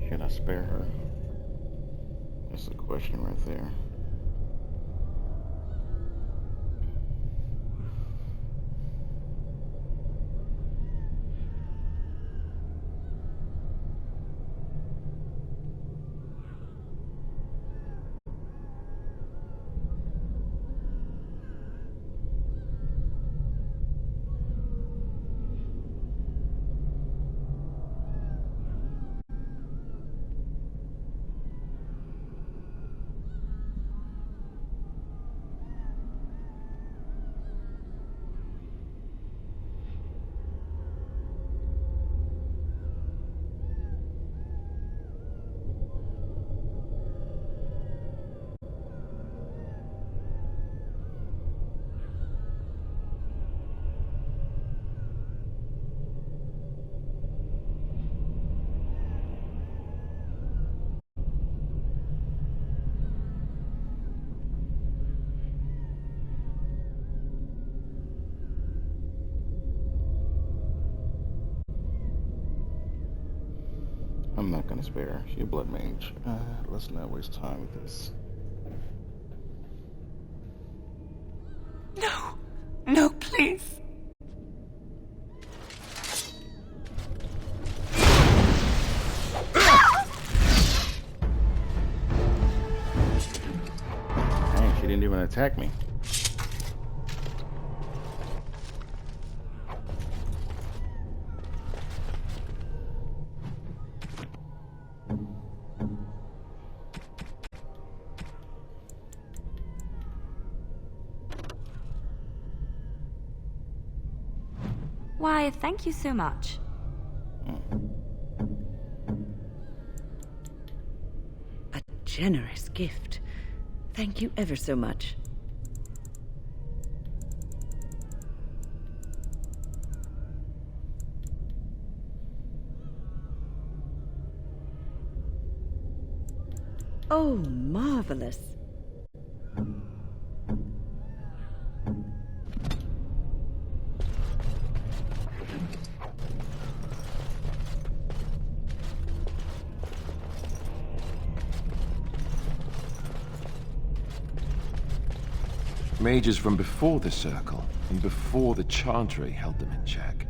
Should I spare her? That's the question right there. I'm not gonna spare her. She's a blood mage. Let's not waste time with this. No! No, please! Dang, she didn't even attack me. Why, thank you so much. A generous gift. Thank you ever so much. Oh, marvelous. Mages from before the Circle, and before the Chantry held them in check.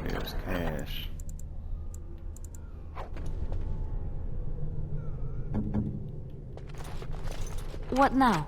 There's cash. What now?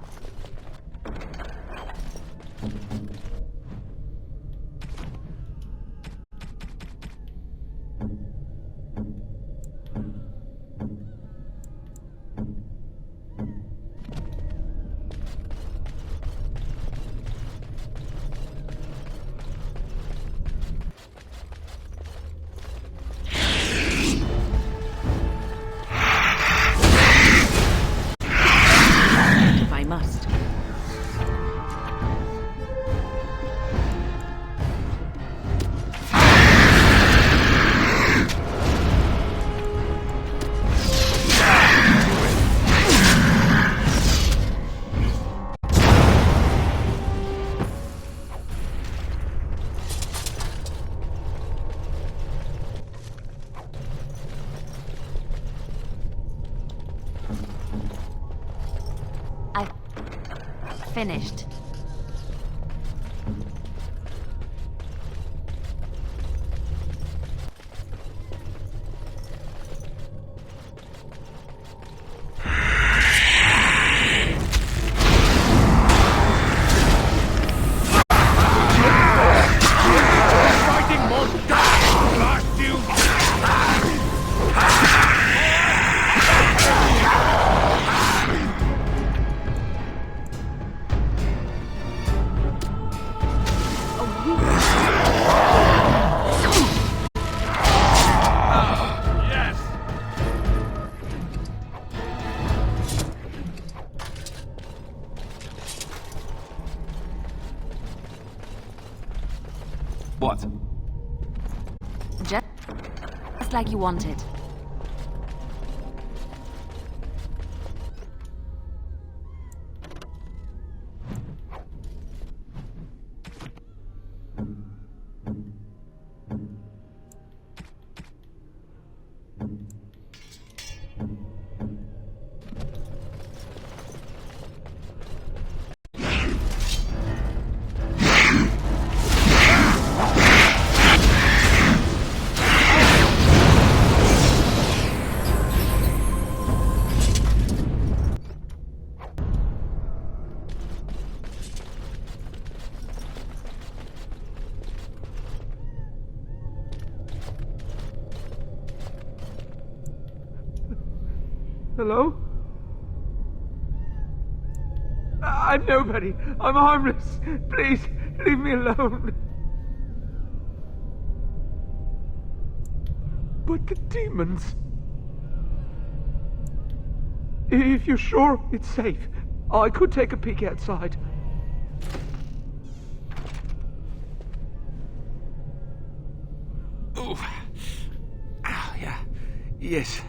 If I must. finished. What? Just like you wanted. Hello? I'm nobody. I'm harmless. Please, leave me alone. But the demons... If you're sure it's safe, I could take a peek outside. Ooh. Ah, yeah. Yes.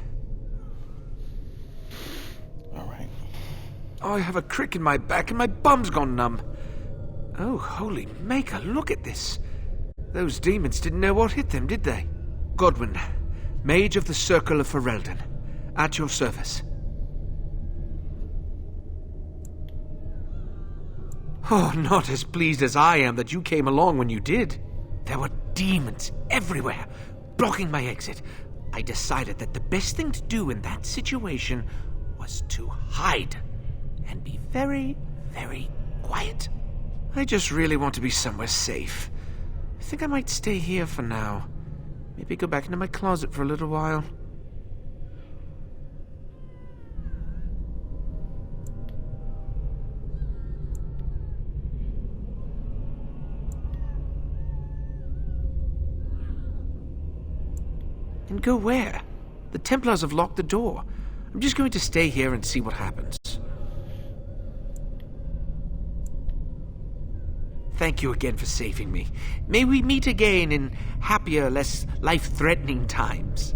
I have a crick in my back and my bum's gone numb. Oh, holy maker, look at this. Those demons didn't know what hit them, did they? Godwyn, Mage of the Circle of Ferelden, at your service. Oh, not as pleased as I am that you came along when you did. There were demons everywhere, blocking my exit. I decided that the best thing to do in that situation was to hide. And be very, very quiet. I just really want to be somewhere safe. I think I might stay here for now. Maybe go back into my closet for a little while. And go where? The Templars have locked the door. I'm just going to stay here and see what happens. Thank you again for saving me. May we meet again in happier, less life-threatening times.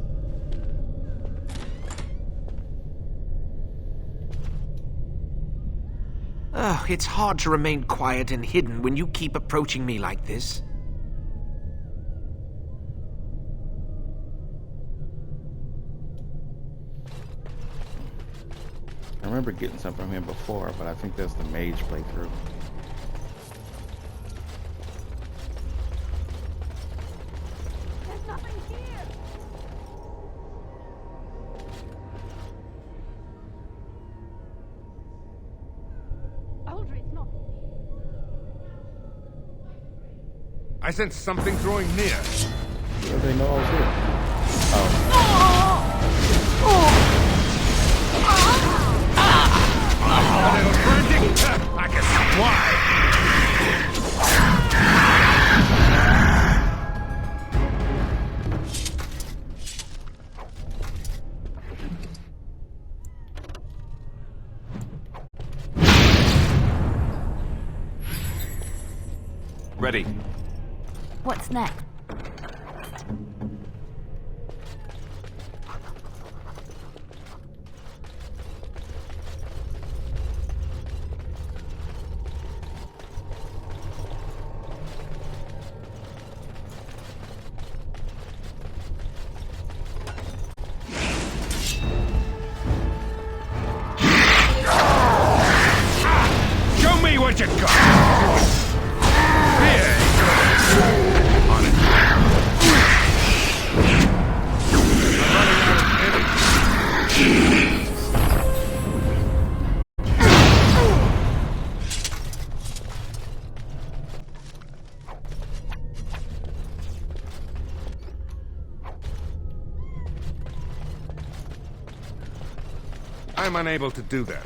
Oh, it's hard to remain quiet and hidden when you keep approaching me like this. I remember getting something from him before, but I think that's the mage playthrough. I sense something drawing near. Yeah, they know I was here. A little frantic? I can see why. Ready. What's next? Show me what you got? Here! On it. I'm unable to do that.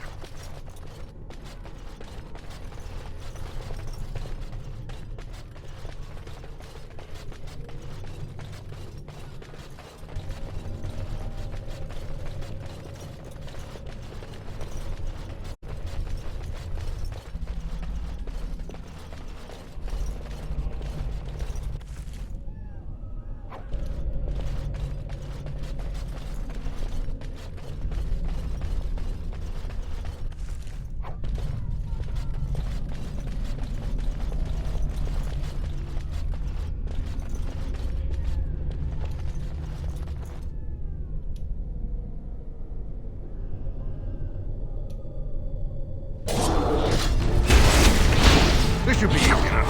This should be easy enough.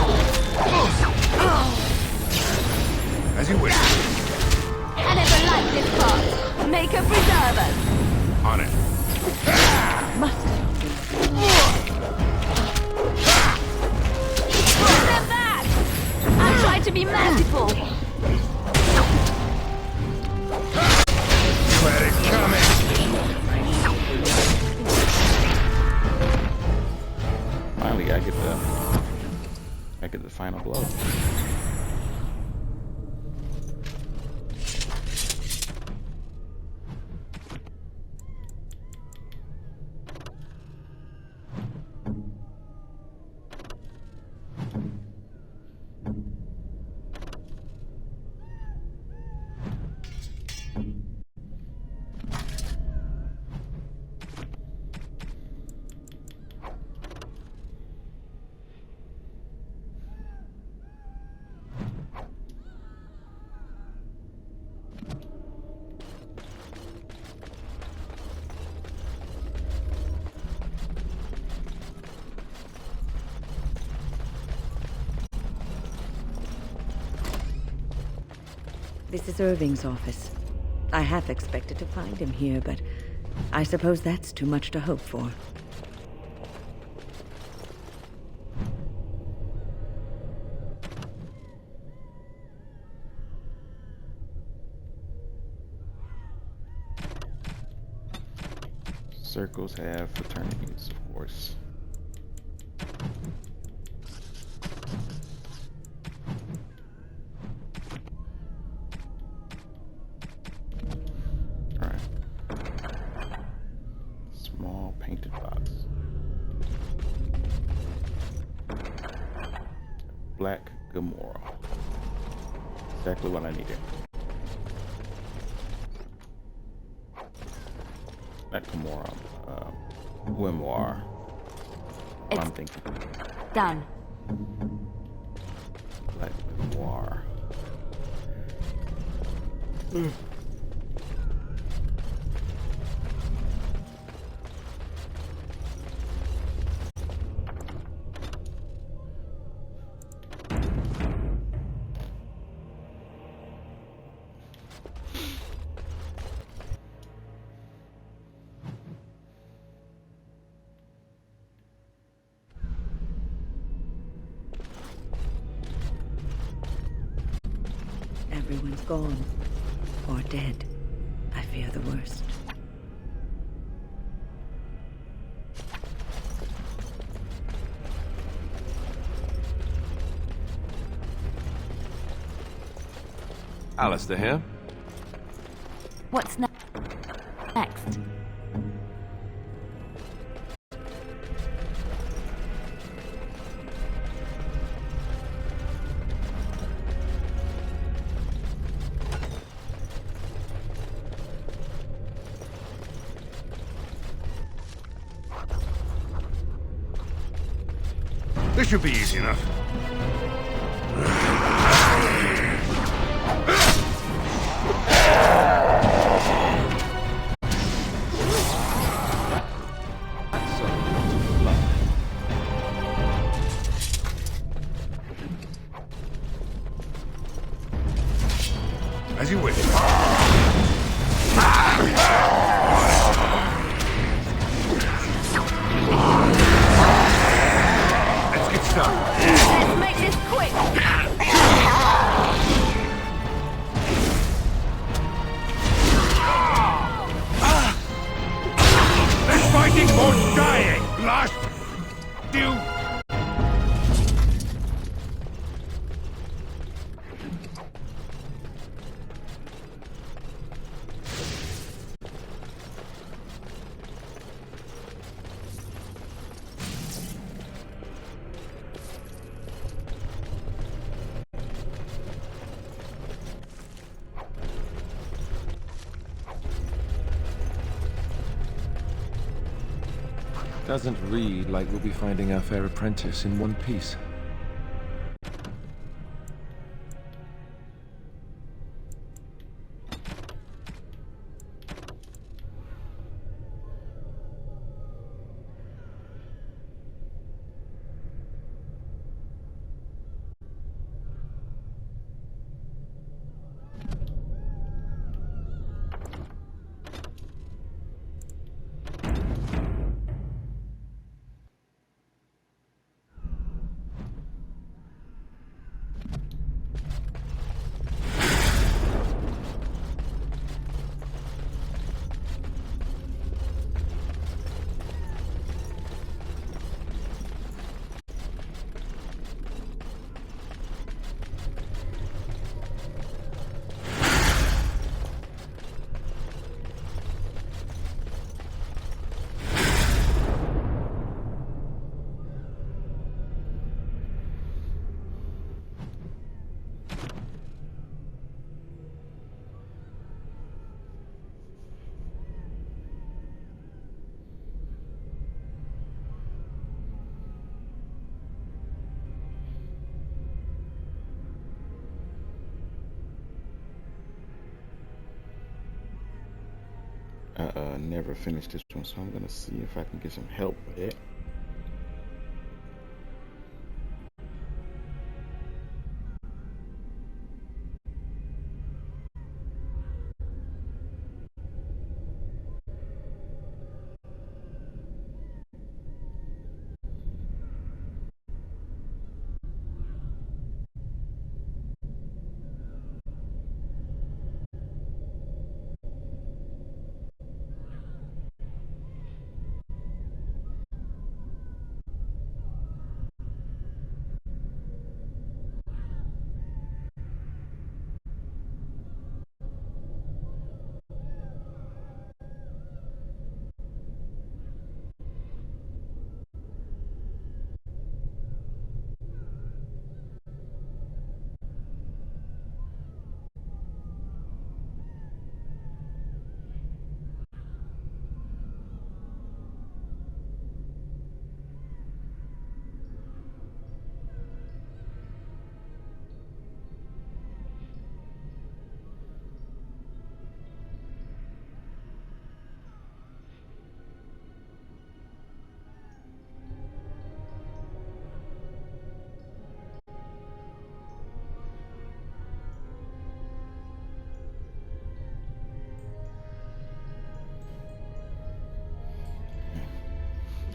As you wish. I never liked this part. Make her preserve us. On it. Step back! I tried to be merciful. You had it coming. Finally, I get the final blow. This is Irving's office. I half expected to find him here, but I suppose that's too much to hope for. Circles have fraternities, of course. Alright. Small painted box. Black Gamora. Exactly what I needed. Not Gamora, Grimoire. What I'm thinking. Done. Black Grimoire. Everyone's gone. Or dead. I fear the worst. Alistair here. What's next? This should be easy enough. You're dying! Lost! You... Doesn't read like we'll be finding our fair apprentice in one piece. Never finished this one, so I'm gonna see if I can get some help with it.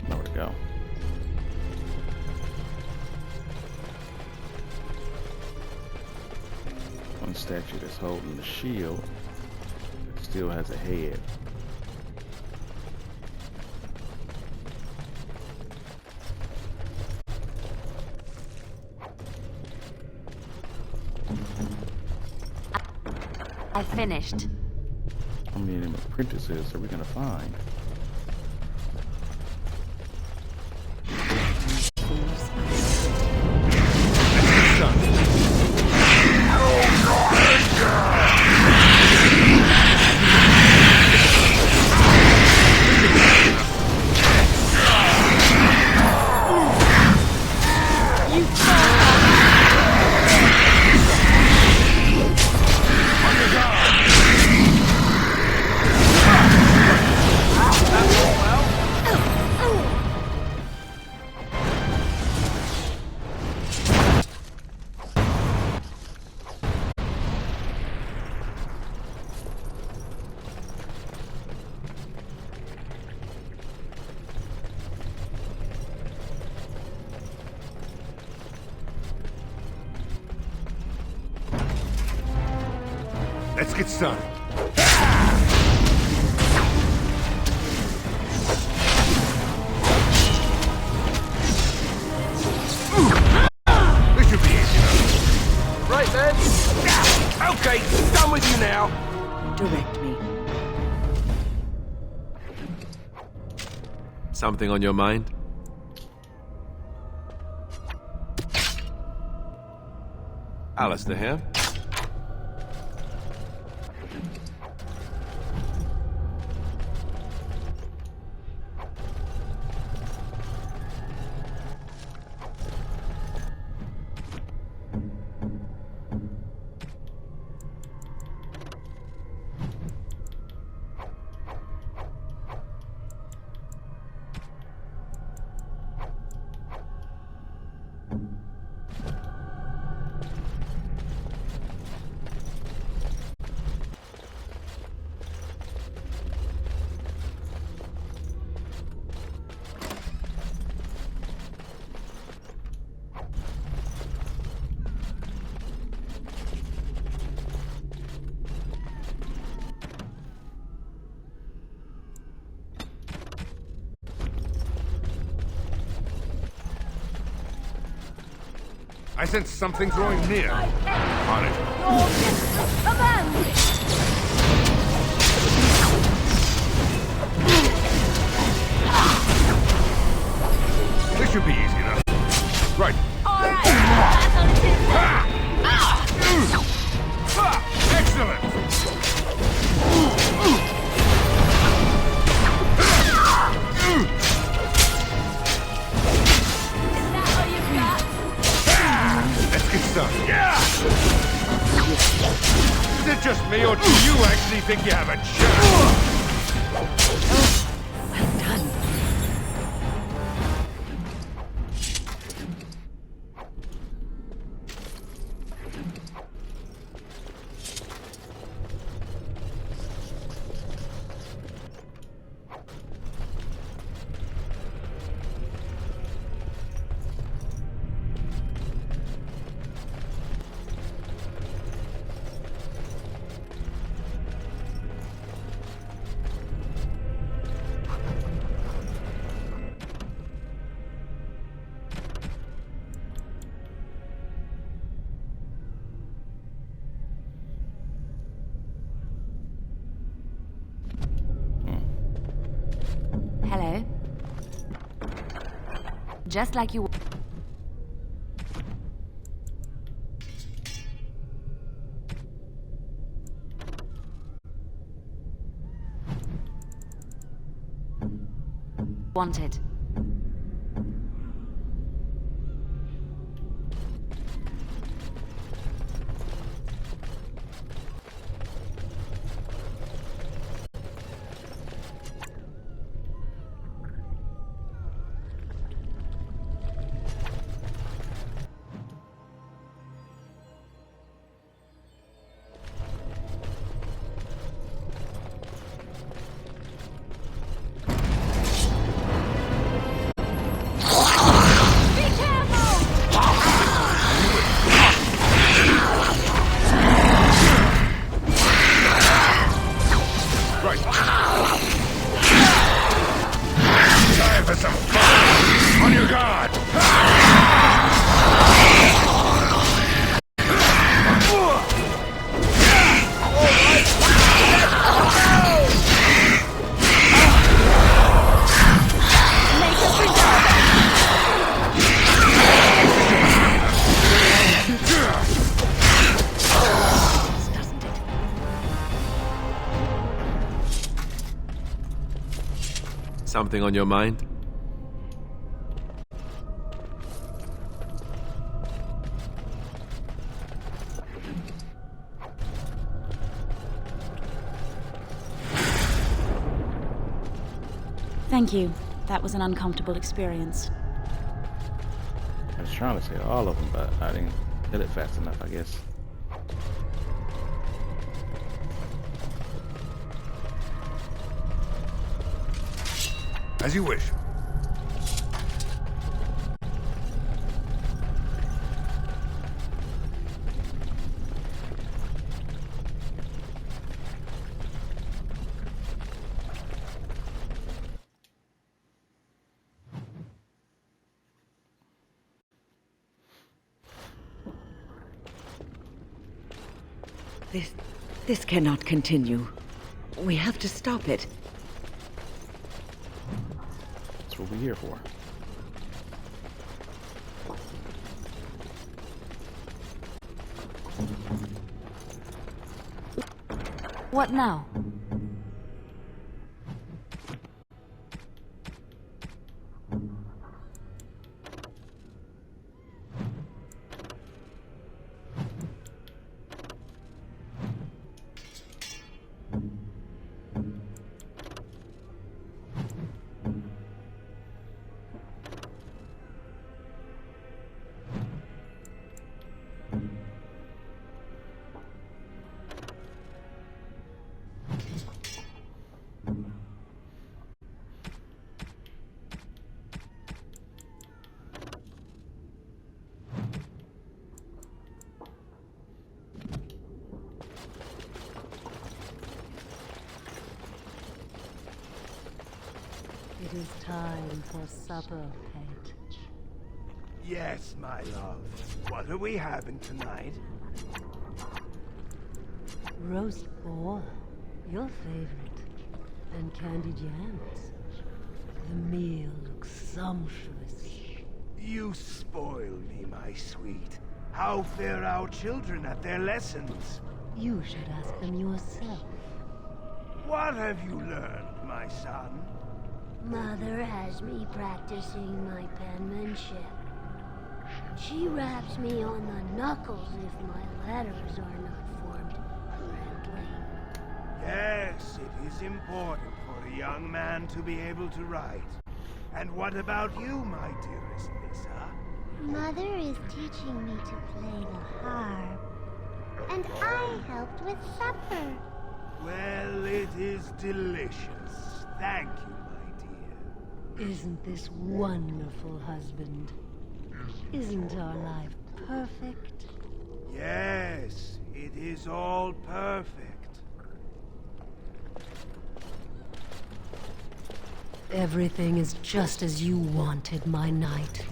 Nowhere to go. One statue that's holding the shield that still has a head. I finished. How many apprentices are we gonna find? Let's get started. Direct me. Something on your mind? Alistair here. I sense something drawing near. On it. This should be easy enough. Right. Alright, that's on it is then. Excellent! Let's get started. Yeah! Is it just me, or do you actually think you have a chance? Well done. Hello. Just like you... wanted. Time for some fun! On your guard! Something on your mind? Thank you. That was an uncomfortable experience. I was trying to say all of them, but I didn't hit it fast enough, I guess. As you wish. This cannot continue. We have to stop it. That's what we're here for. What now? It is time for supper, pet. Yes, my love. What are we having tonight? Roast boar, your favorite, and candied yams. The meal looks sumptuous. You spoil me, my sweet. How fare our children at their lessons? You should ask them yourself. What have you learned, my son? Mother has me practicing my penmanship. She raps me on the knuckles if my letters are not formed correctly. Yes, it is important for a young man to be able to write. And what about you, my dearest Nissa? Mother is teaching me to play the harp. And I helped with supper. Well, it is delicious. Thank you, my dear. Isn't this wonderful, husband? Isn't our life perfect? Yes, it is all perfect. Everything is just as you wanted, my knight.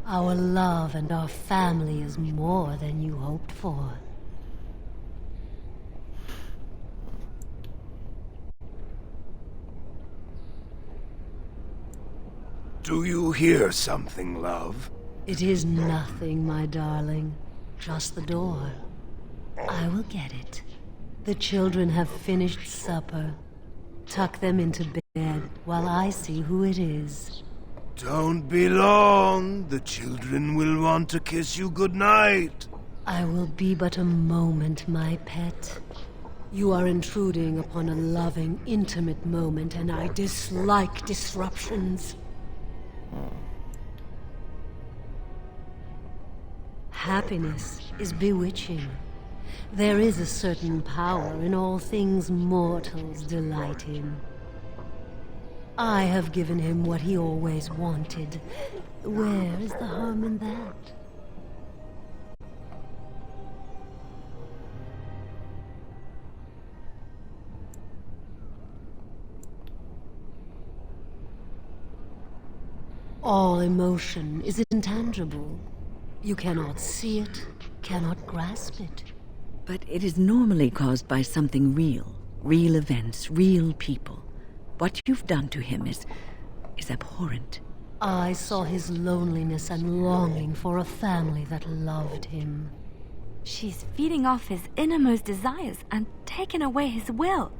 Our love and our family is more than you hoped for. Do you hear something, love? It is nothing, my darling. Just the door. I will get it. The children have finished supper. Tuck them into bed while I see who it is. Don't be long. The children will want to kiss you goodnight. I will be but a moment, my pet. You are intruding upon a loving, intimate moment, and I dislike disruptions. Happiness is bewitching. There is a certain power in all things mortals delight in. I have given him what he always wanted. Where is the harm in that? All emotion is intangible. You cannot see it, cannot grasp it. But it is normally caused by something real. Real events, real people. What you've done to him is abhorrent. I saw his loneliness and longing for a family that loved him. She's feeding off his innermost desires and taking away his will.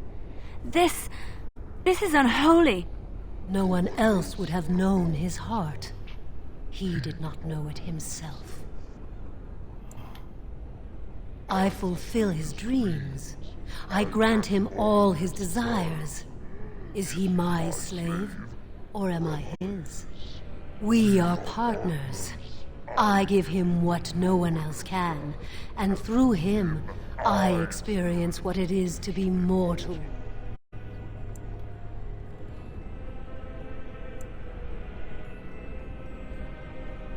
This is unholy. No one else would have known his heart. He did not know it himself. I fulfill his dreams. I grant him all his desires. Is he my slave, or am I his? We are partners. I give him what no one else can, and through him, I experience what it is to be mortal.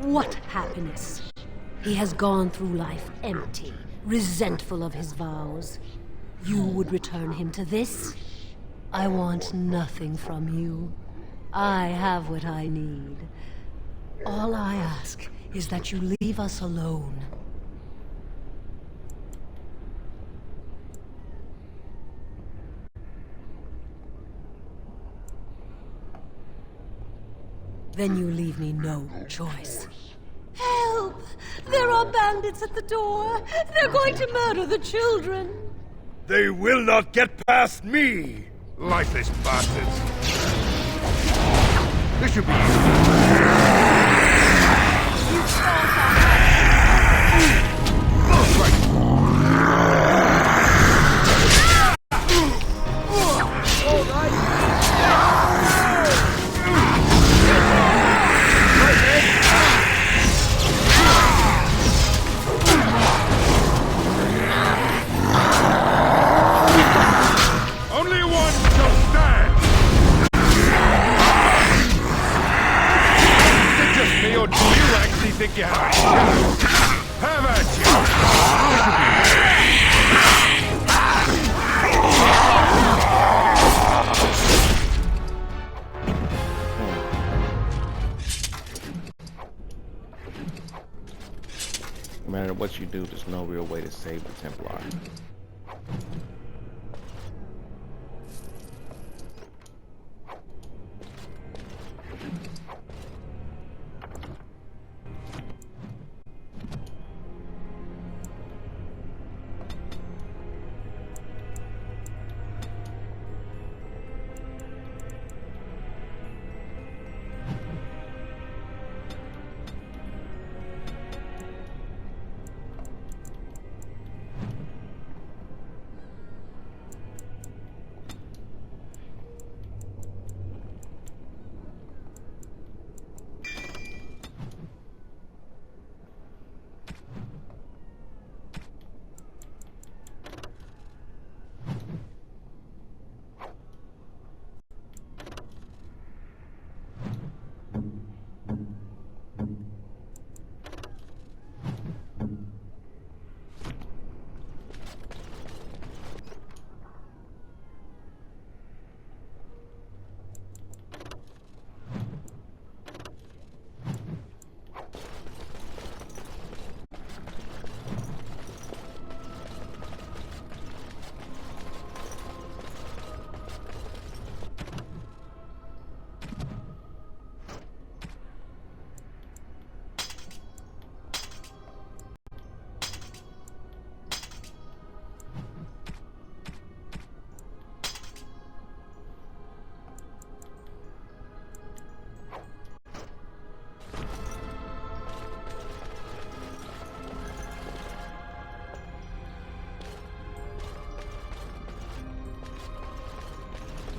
What happiness! He has gone through life empty, resentful of his vows. You would return him to this? I want nothing from you. I have what I need. All I ask is that you leave us alone. Then you leave me no choice. Help! There are bandits at the door. They're going to murder the children. They will not get past me! Lifeless bastards! This should be think you have a chance? Have at No matter what you do, there's no real way to save the Templar.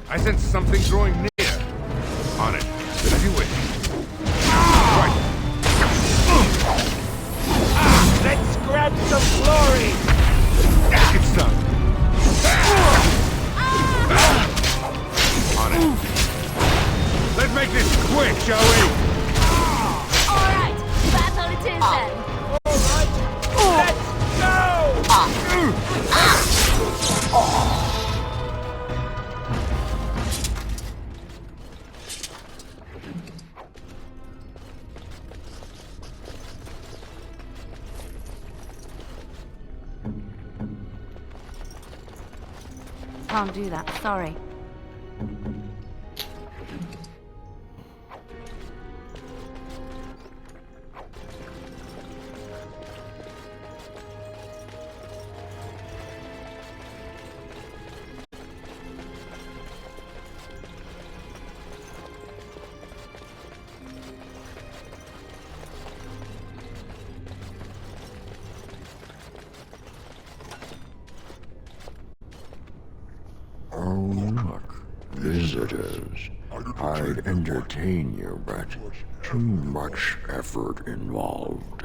I sense something drawing near. On it. As you wish. Right. Let's grab some glory! It's done. On it. Let's make this quick, shall we? Alright, battle it is then. Alright, let's go! Can't do that, sorry. Visitors. I'd entertain you, but too much effort involved.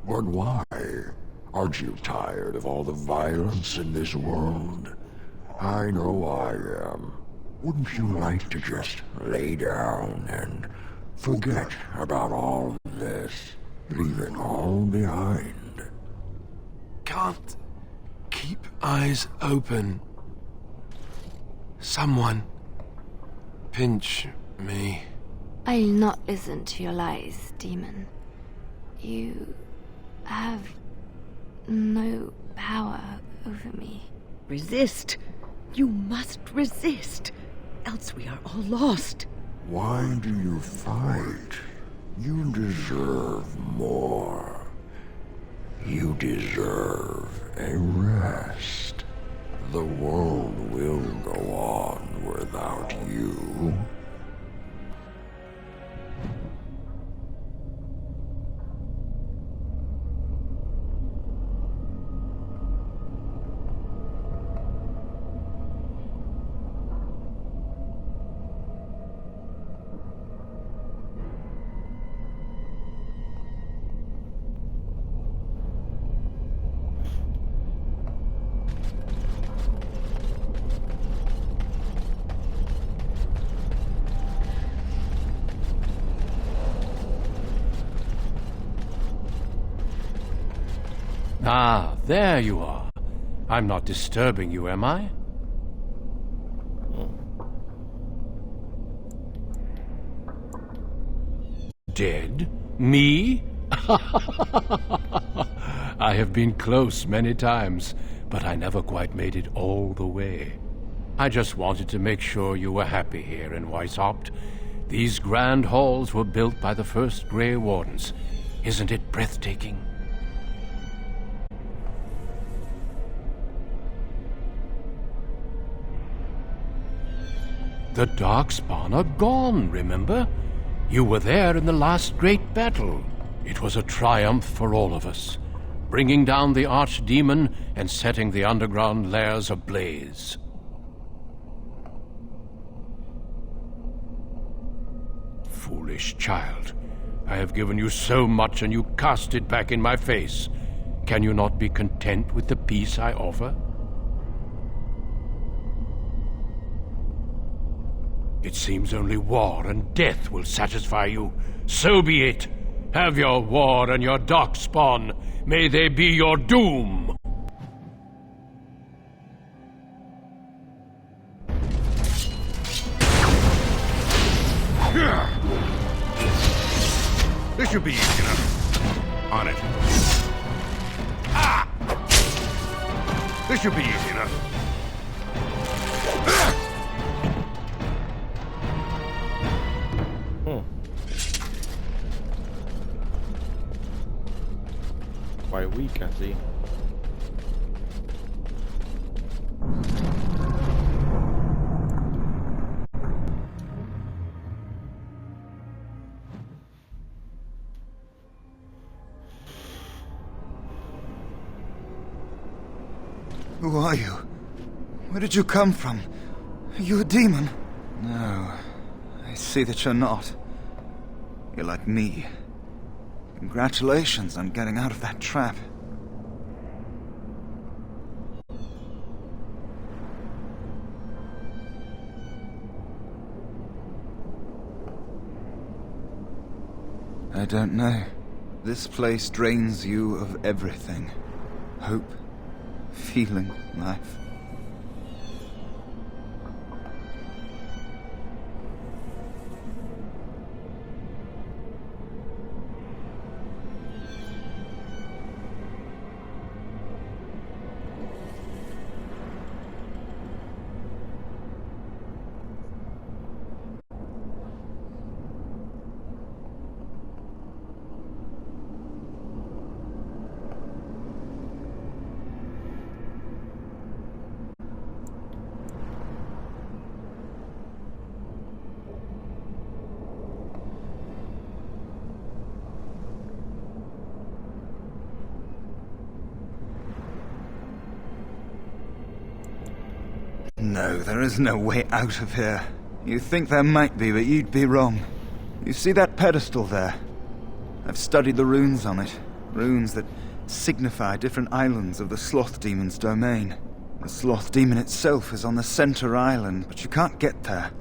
But why? Aren't you tired of all the violence in this world? I know I am. Wouldn't you like to just lay down and forget about all this? Leave it all behind. Can't keep eyes open. Someone pinch me. I'll not listen to your lies, demon. You have no power over me. Resist. You must resist, else we are all lost. Why do you fight? You deserve more. You deserve a rest. The world will go on without you. Ah, there you are. I'm not disturbing you, am I? Dead? Me? I have been close many times, but I never quite made it all the way. I just wanted to make sure you were happy here in Weishaupt. These grand halls were built by the first Grey Wardens. Isn't it breathtaking? The Darkspawn are gone, remember? You were there in the last great battle. It was a triumph for all of us, bringing down the Archdemon and setting the underground lairs ablaze. Foolish child. I have given you so much and you cast it back in my face. Can you not be content with the peace I offer? It seems only war and death will satisfy you. So be it. Have your war and your Darkspawn. May they be your doom. This should be easy enough. On it. Ah! This should be easy enough. Quite weak, I see. Who are you? Where did you come from? Are you a demon? No, I see that you're not. You're like me. Congratulations on getting out of that trap. I don't know. This place drains you of everything. Hope, feeling, life. No, there is no way out of here. You think there might be, but you'd be wrong. You see that pedestal there? I've studied the runes on it. Runes that signify different islands of the Sloth Demon's domain. The Sloth Demon itself is on the center island, but you can't get there.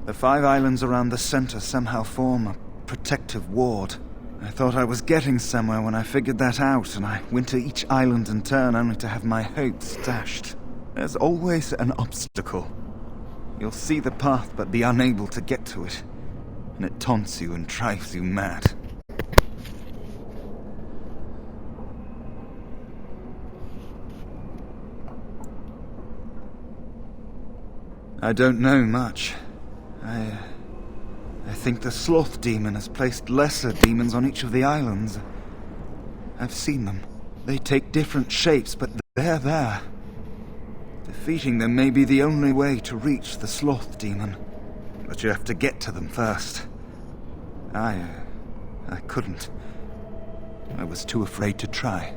The 5 islands around the center somehow form a protective ward. I thought I was getting somewhere when I figured that out, and I went to each island in turn only to have my hopes dashed. There's always an obstacle. You'll see the path but be unable to get to it, and it taunts you and drives you mad. I don't know much. I think the Sloth Demon has placed lesser demons on each of the islands. I've seen them. They take different shapes, but they're there. Defeating them may be the only way to reach the Sloth Demon. But you have to get to them first. I couldn't. I was too afraid to try.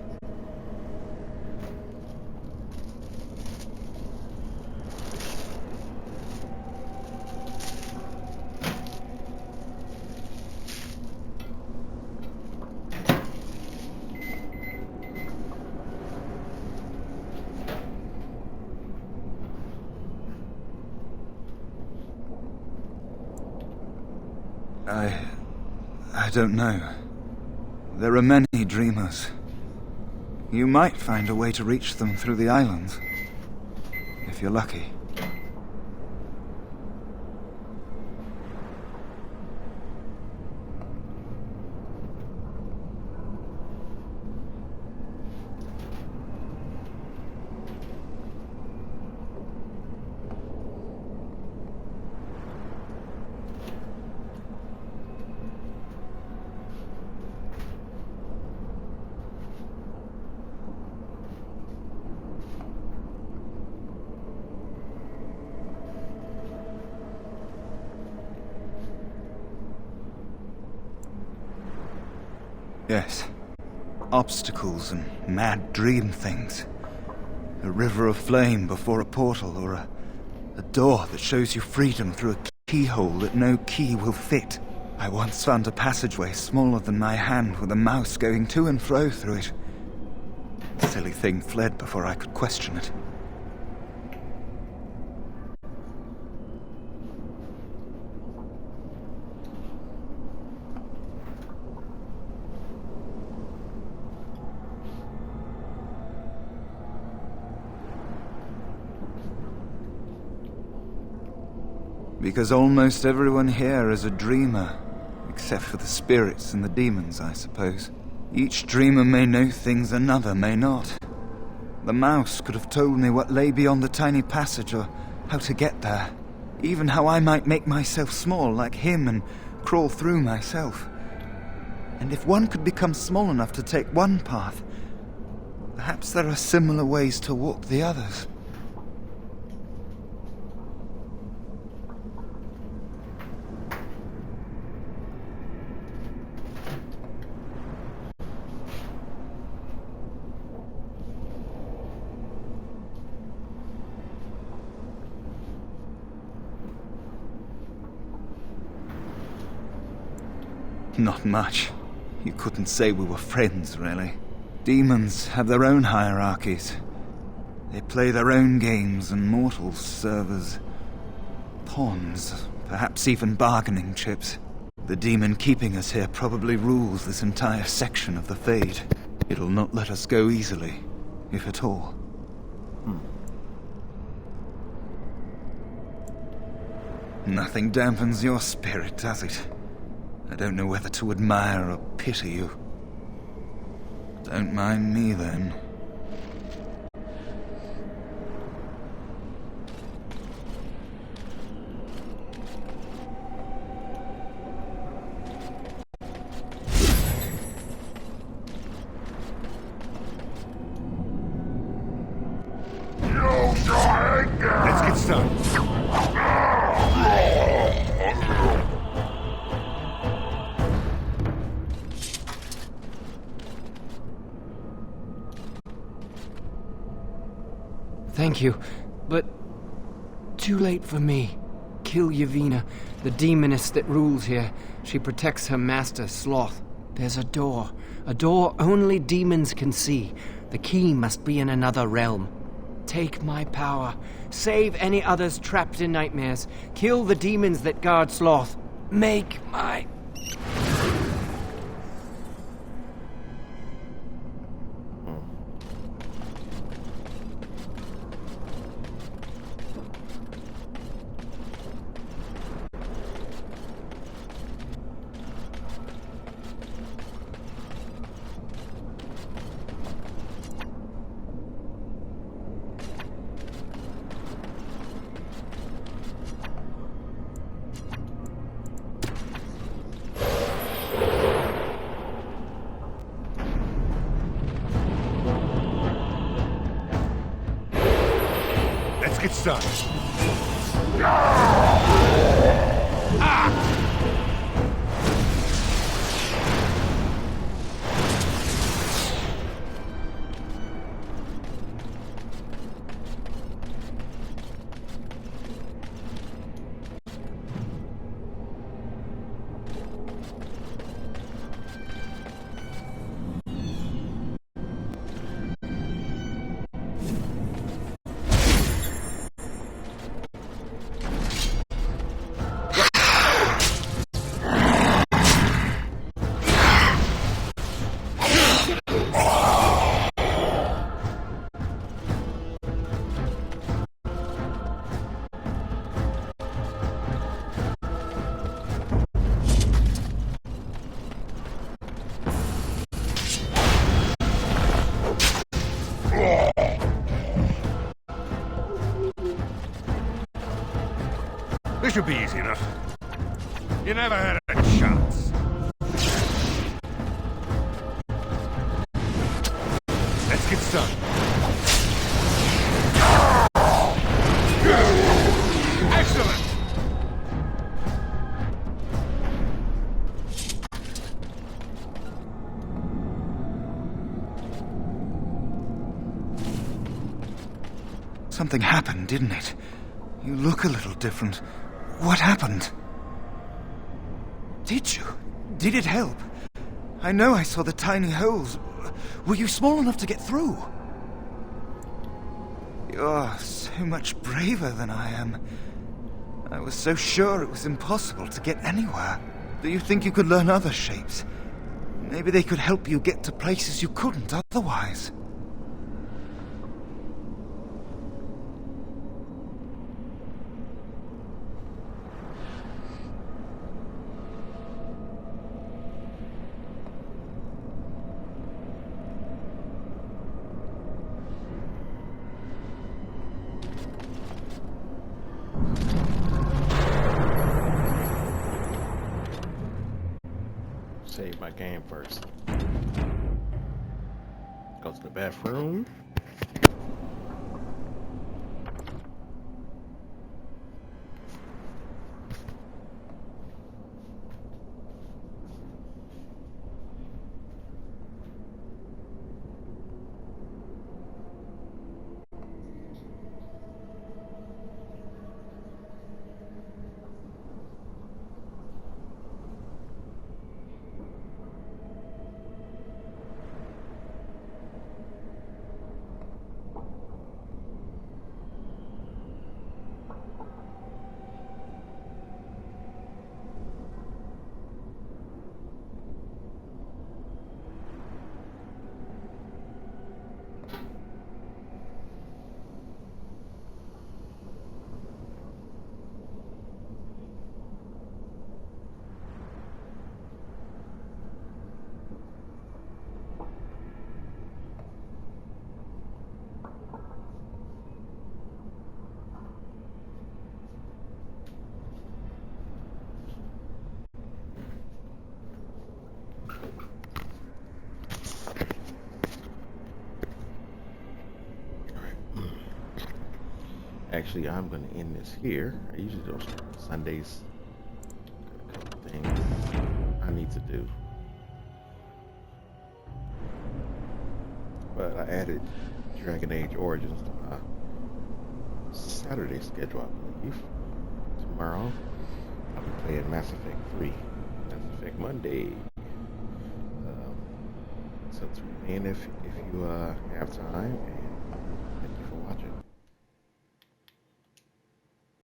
I don't know. There are many dreamers. You might find a way to reach them through the islands, if you're lucky. Yes. Obstacles and mad dream things. A river of flame before a portal, or a door that shows you freedom through a keyhole that no key will fit. I once found a passageway smaller than my hand with a mouse going to and fro through it. The silly thing fled before I could question it. Because almost everyone here is a dreamer, except for the spirits and the demons, I suppose. Each dreamer may know things another may not. The mouse could have told me what lay beyond the tiny passage, or how to get there. Even how I might make myself small like him and crawl through myself. And if one could become small enough to take one path, perhaps there are similar ways to walk the others. Not much. You couldn't say we were friends, really. Demons have their own hierarchies. They play their own games, and mortals serve as pawns, perhaps even bargaining chips. The demon keeping us here probably rules this entire section of the Fade. It'll not let us go easily, if at all. Nothing dampens your spirit, does it? I don't know whether to admire or pity you. Don't mind me, then. Let's get started. Thank you, but too late for me. Kill Yevina, the demoness that rules here. She protects her master, Sloth. There's a door only demons can see. The key must be in another realm. Take my power. Save any others trapped in nightmares. Kill the demons that guard Sloth. Make my... Let's get started. This should be easy enough. You never had a chance. Let's get started. Excellent! Something happened, didn't it? You look a little different. What happened? Did you? Did it help? I know I saw the tiny holes. Were you small enough to get through? You're so much braver than I am. I was so sure it was impossible to get anywhere. Do you think you could learn other shapes? Maybe they could help you get to places you couldn't otherwise. Save my game first. Go to the bathroom. Actually, I'm going to end this here. I usually don't stream Sundays. Got a couple things I need to do. But I added Dragon Age Origins to my Saturday schedule, I believe. Tomorrow, I'll be playing Mass Effect 3. Mass Effect Monday. So tune in if you have time.